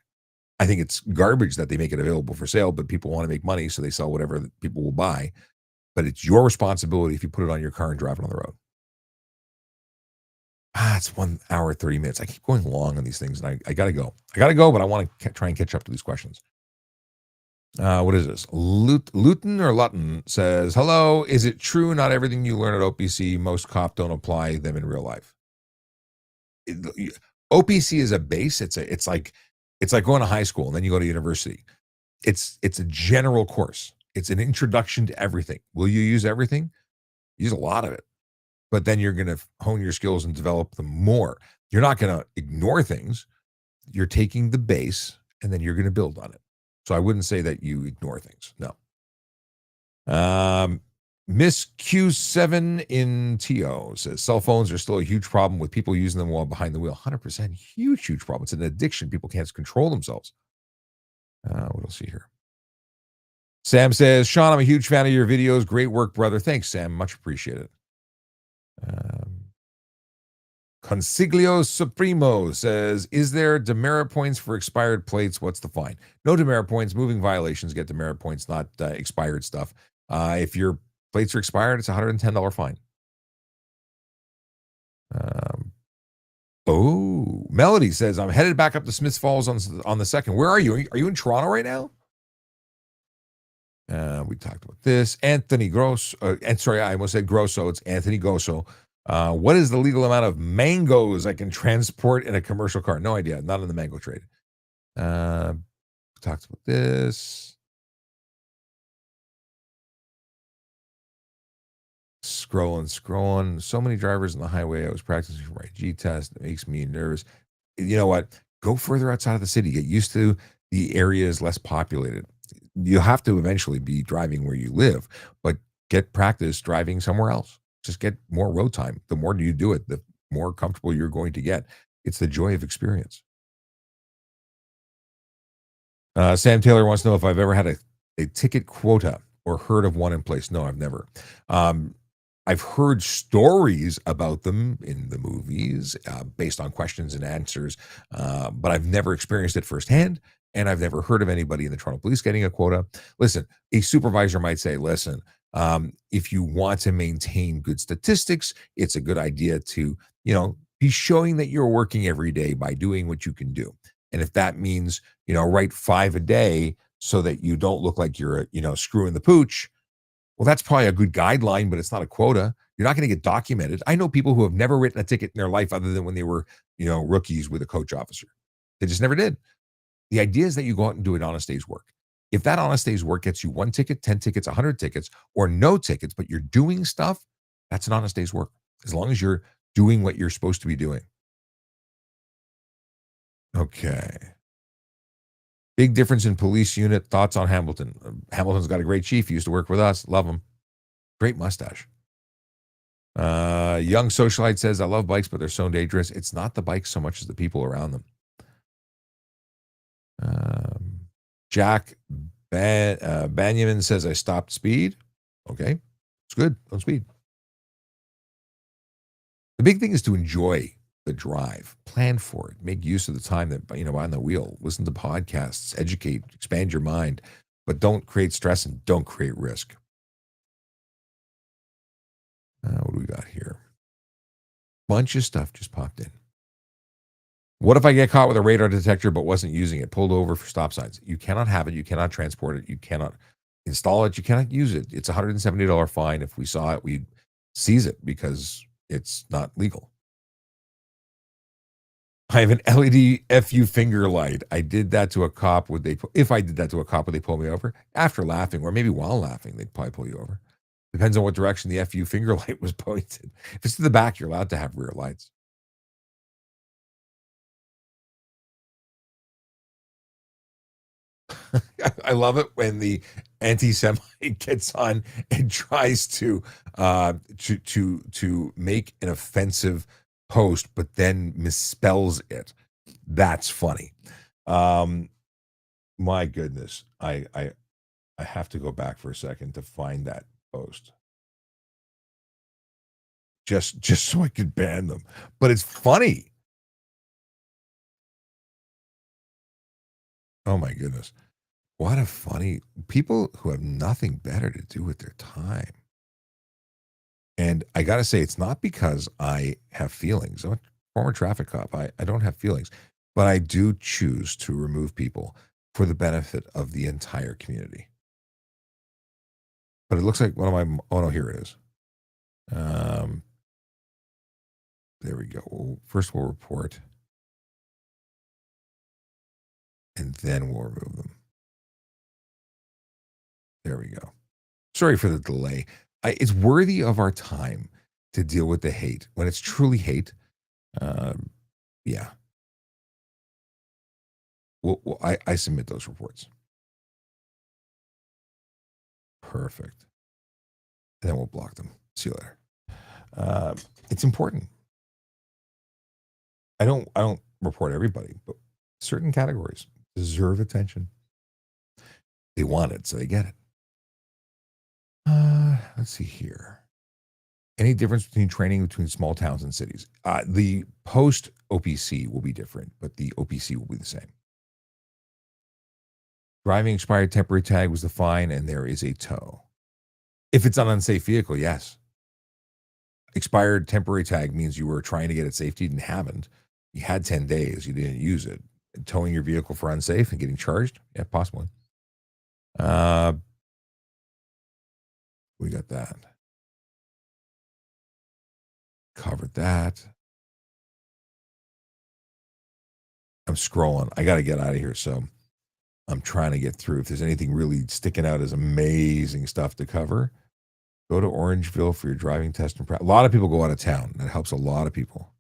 B: I think it's garbage that they make it available for sale, but people want to make money, so they sell whatever that people will buy. But it's your responsibility if you put it on your car and drive it on the road. It's 1 hour, 30 minutes. I keep going long on these things, and I got to go. But I want to try and catch up to these questions. What is this? Luton or Luton says, hello. Is it true not everything you learn at OPC, most cop don't apply them in real life? OPC is a base. It's like going to high school and then you go to university. It's a general course. It's an introduction to everything. Will you use everything? Use a lot of it. But then you're going to hone your skills and develop them more. You're not going to ignore things. You're taking the base and then you're going to build on it. So I wouldn't say that you ignore things. No. Miss Q7 in TO says cell phones are still a huge problem with people using them while behind the wheel. 100% huge problem. It's an addiction. People can't control themselves. What else see here? Sam says, Sean, I'm a huge fan of your videos. Great work, brother. Thanks, Sam. Much appreciated. Consiglio Supremo says, is there demerit points for expired plates? What's the fine? No demerit points. Moving violations get demerit points, not expired stuff. If your plates are expired, it's a $110 fine. Melody says, I'm headed back up to Smiths Falls on the 2nd. Where are you? Are you in Toronto right now? We talked about this. Anthony Grosso. Sorry, I almost said Grosso. It's Anthony Grosso. What is the legal amount of mangoes I can transport in a commercial car? No idea. Not in the mango trade. Talked about this. Scrolling. So many drivers on the highway. I was practicing for my G test. It makes me nervous. You know what? Go further outside of the city. Get used to the areas less populated. You have to eventually be driving where you live, but get practice driving somewhere else. Just get more road time. The more you do it, the more comfortable you're going to get. It's the joy of experience. Sam Taylor wants to know if I've ever had a ticket quota or heard of one in place. No, I've never. I've heard stories about them in the movies based on questions and answers, but I've never experienced it firsthand, and I've never heard of anybody in the Toronto Police getting a quota. Listen, a supervisor might say, listen, if you want to maintain good statistics, it's a good idea to, be showing that you're working every day by doing what you can do. And if that means, write 5 a day so that you don't look like you're, screwing the pooch, well, that's probably a good guideline, but it's not a quota. You're not going to get documented. I know people who have never written a ticket in their life other than when they were, rookies with a coach officer. They just never did. The idea is that you go out and do an honest day's work. If that honest day's work gets you 1 ticket, 10 tickets, 100 tickets, or no tickets, but you're doing stuff, that's an honest day's work. As long as you're doing what you're supposed to be doing. Okay. Big difference in police unit. Thoughts on Hamilton? Hamilton's got a great chief. He used to work with us. Love him. Great mustache. Young socialite says, I love bikes, but they're so dangerous. It's not the bikes so much as the people around them. Jack Banyaman says, I stopped speed. Okay. It's good. Don't speed. The big thing is to enjoy the drive, plan for it, make use of the time that, on the wheel, listen to podcasts, educate, expand your mind, but don't create stress and don't create risk. What do we got here? Bunch of stuff just popped in. What if I get caught with a radar detector but wasn't using it, pulled over for stop signs? You cannot have it. You cannot transport it. You cannot install it. You cannot use it. It's a $170 fine. If we saw it, we'd seize it because it's not legal. I have an LED FU finger light. I did that to a cop. If I did that to a cop, would they pull me over? After laughing, or maybe while laughing, they'd probably pull you over. Depends on what direction the FU finger light was pointed. If it's to the back, you're allowed to have rear lights. I love it when the anti-Semite gets on and tries to make an offensive post, but then misspells it. That's funny. My goodness, I have to go back for a second to find that post, just so I could ban them. But it's funny. Oh my goodness. What a funny people who have nothing better to do with their time. And I got to say, it's not because I have feelings. I'm a former traffic cop. I don't have feelings, but I do choose to remove people for the benefit of the entire community. But it looks like one of my, oh no, here it is. There we go. First we'll report, and then we'll remove them. There we go. Sorry for the delay. It's worthy of our time to deal with the hate when it's truly hate. Yeah. I submit those reports. Perfect. And then we'll block them. See you later. It's important. I don't report everybody, but certain categories deserve attention. They want it, so they get it. Let's see here. Any difference between training between small towns and cities? The post OPC will be different, but the OPC will be the same. Driving expired temporary tag was the fine, and there is a tow. If it's an unsafe vehicle, yes. Expired temporary tag means you were trying to get it safety and haven't. You had 10 days, you didn't use it. Towing your vehicle for unsafe and getting charged? Yeah, possibly. We got that. Covered that. I'm scrolling. I got to get out of here, so I'm trying to get through. If there's anything really sticking out as amazing stuff to cover, go to Orangeville for your driving test and practice. A lot of people go out of town. That helps a lot of people.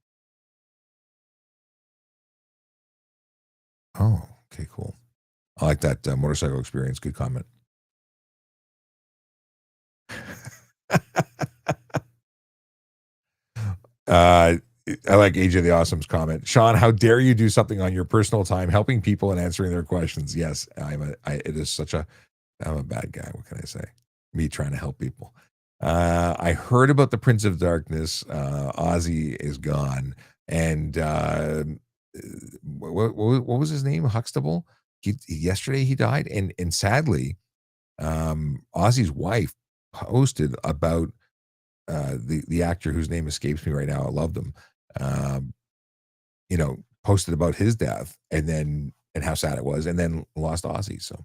B: Oh, okay, cool. I like that motorcycle experience. Good comment. I like AJ the Awesome's comment. Sean, how dare you do something on your personal time, helping people and answering their questions? Yes, I'm a bad guy. What can I say? Me trying to help people. I heard about the Prince of Darkness. Ozzy is gone, and what was his name? Huxtable. Yesterday he died, and sadly, Ozzy's wife posted about the actor whose name escapes me right now. I loved him. Posted about his death and how sad it was, and then lost Ozzy. So,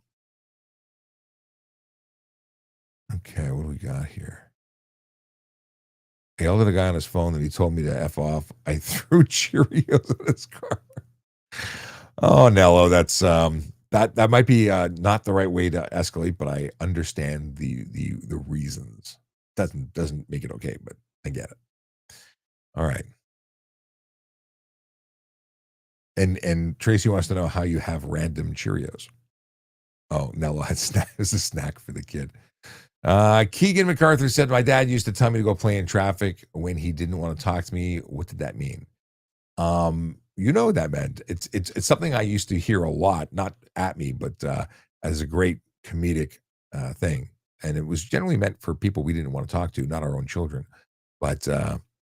B: okay, what do we got here? I yelled at a guy on his phone that he told me to F off. I threw Cheerios at his car. Oh, Nello, that's that might be not the right way to escalate, but I understand the reasons. Doesn't make it okay, but I get it. All right. And Tracy wants to know how you have random Cheerios. Oh, Nello, it's a snack for the kid. Keegan MacArthur said, my dad used to tell me to go play in traffic when he didn't want to talk to me. What did that mean? What that meant. It's something I used to hear a lot, not at me, but as a great comedic thing. And it was generally meant for people we didn't want to talk to, not our own children. But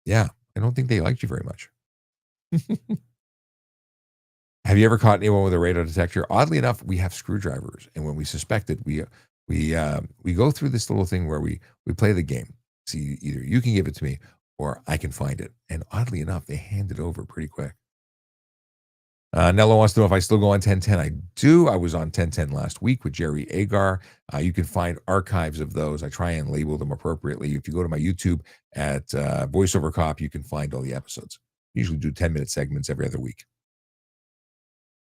B: yeah, I don't think they liked you very much. Have you ever caught anyone with a radar detector? Oddly enough, we have screwdrivers, and when we suspect it, we go through this little thing where we play the game. See, either you can give it to me or I can find it. And oddly enough, they hand it over pretty quick. Nello wants to know if I still go on 1010. I do. I was on 1010 last week with Jerry Agar. You can find archives of those. I try and label them appropriately. If you go to my YouTube at VoiceOver Cop, you can find all the episodes. Usually do 10-minute segments every other week.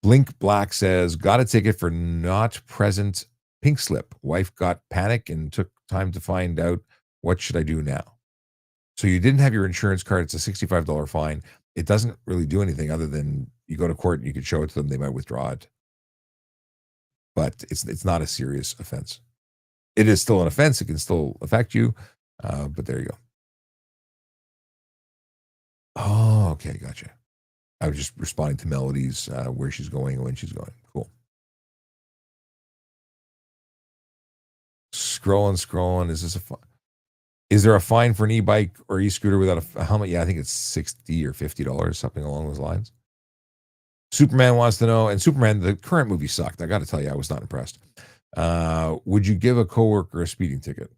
B: Blink Black says, got a ticket for not present pink slip. Wife got panic and took time to find out. What should I do now? So you didn't have your insurance card. It's a $65 fine. It doesn't really do anything other than you go to court and you can show it to them. They might withdraw it. But it's not a serious offense. It is still an offense. It can still affect you. But there you go. Oh, okay. Gotcha. I was just responding to Melody's where she's going and when she's going. Cool. Scrolling. Is there a fine for an e-bike or e-scooter without a helmet? Yeah, I think it's $60 or $50, something along those lines. Superman wants to know, and Superman, the current movie sucked. I got to tell you, I was not impressed. Would you give a coworker a speeding ticket?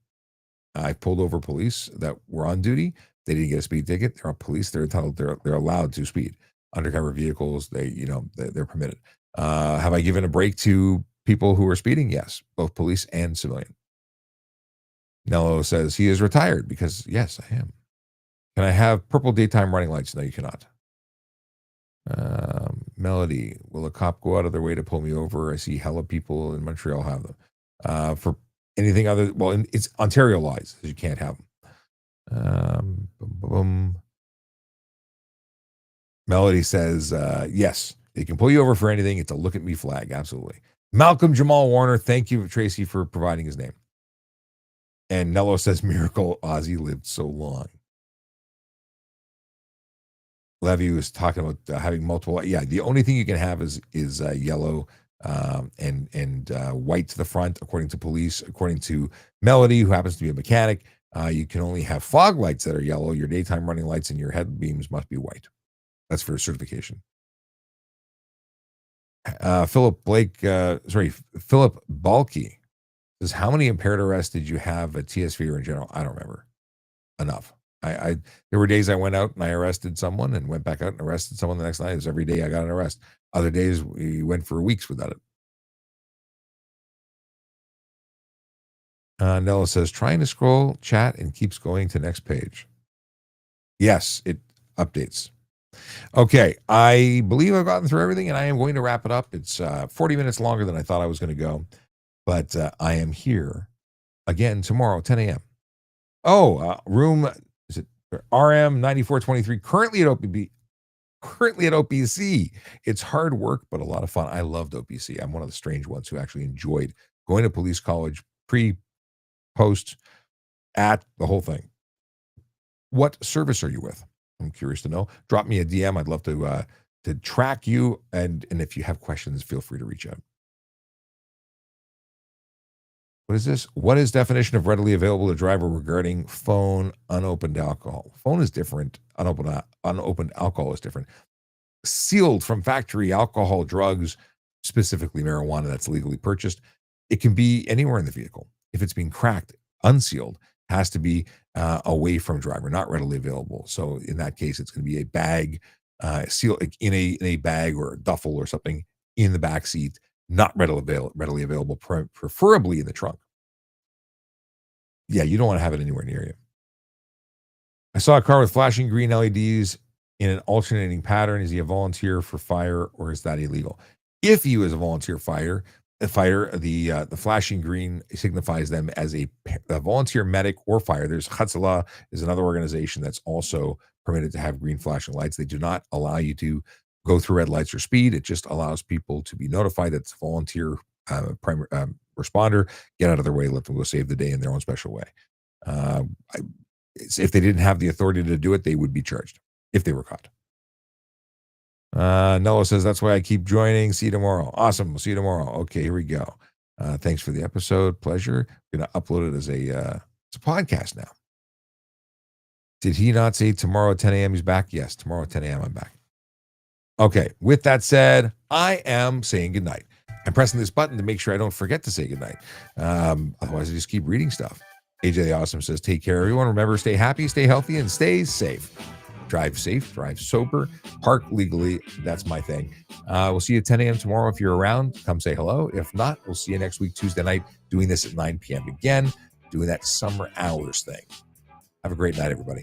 B: I pulled over police that were on duty. They didn't get a speeding ticket. They're police. They're entitled. They're allowed to speed. Undercover vehicles, they're permitted. Have I given a break to People who are speeding, yes, both police and civilian. Nello says he is retired because, yes, I am. Can I have purple daytime running lights? No, you cannot. Melody, will a cop go out of their way to pull me over? I see hella people in Montreal have them. For anything other, well, it's Ontario laws, you can't have them. Boom, boom. Melody says, yes, they can pull you over for anything. It's a look at me flag. Absolutely. Malcolm Jamal Warner, thank you, Tracy, for providing his name. And Nello says, miracle Ozzy lived so long. Levy was talking about having multiple. Yeah, the only thing you can have is yellow and white to the front, according to police. According to Melody, who happens to be a mechanic, you can only have fog lights that are yellow. Your daytime running lights and your head beams must be white. That's for certification. Philip Balky says, how many impaired arrests did you have at TSV or in general? I don't remember. Enough. There were days I went out and I arrested someone and went back out and arrested someone the next night. It was every day I got an arrest. Other days we went for weeks without it. Nella says, trying to scroll chat and keeps going to next page. Yes, it updates. Okay, I believe I've gotten through everything and I am going to wrap it up. It's 40 minutes longer than I thought I was going to go, but I am here again tomorrow, 10 a.m. Oh, room, is it RM 9423, currently at OPC. It's hard work, but a lot of fun. I loved OPC. I'm one of the strange ones who actually enjoyed going to police college, pre, post, at, the whole thing. What service are you with? I'm curious to know. Drop me a DM. I'd love to track you. And if you have questions, feel free to reach out. What is this? What is definition of readily available to driver regarding phone unopened alcohol? Phone is different. Unopened alcohol is different. Sealed from factory alcohol, drugs, specifically marijuana that's legally purchased. It can be anywhere in the vehicle. If it's being cracked, unsealed, has to be away from driver, not readily available. So in that case, it's going to be a bag, sealed in a bag or a duffel or something in the back seat, not readily available, preferably in the trunk. Yeah, you don't want to have it anywhere near you. I saw a car with flashing green LEDs in an alternating pattern. Is he a volunteer for fire or is that illegal? If he is a volunteer fighter, the flashing green signifies them as a volunteer medic or fire. There's Chatzala is another organization that's also permitted to have green flashing lights. They do not allow you to go through red lights or speed. It just allows people to be notified that it's a volunteer primary responder. Get out of their way, let them go save the day in their own special way. If they didn't have the authority to do it, they would be charged if they were caught. Noah says, that's why I keep joining. See you tomorrow. Awesome. We'll see you tomorrow. Okay, here we go. Thanks for the episode. Pleasure. I'm going to upload it as a podcast now. Did he not say tomorrow at 10 a.m. he's back? Yes, tomorrow at 10 a.m. I'm back. Okay, with that said, I am saying goodnight. I'm pressing this button to make sure I don't forget to say goodnight. Otherwise, I just keep reading stuff. AJ the Awesome says, take care, everyone. Remember, stay happy, stay healthy, and stay safe. Drive safe, drive sober, park legally. That's my thing. We'll see you at 10 a.m. tomorrow. If you're around, come say hello. If not, we'll see you next week, Tuesday night, doing this at 9 p.m. again, doing that summer hours thing. Have a great night, everybody.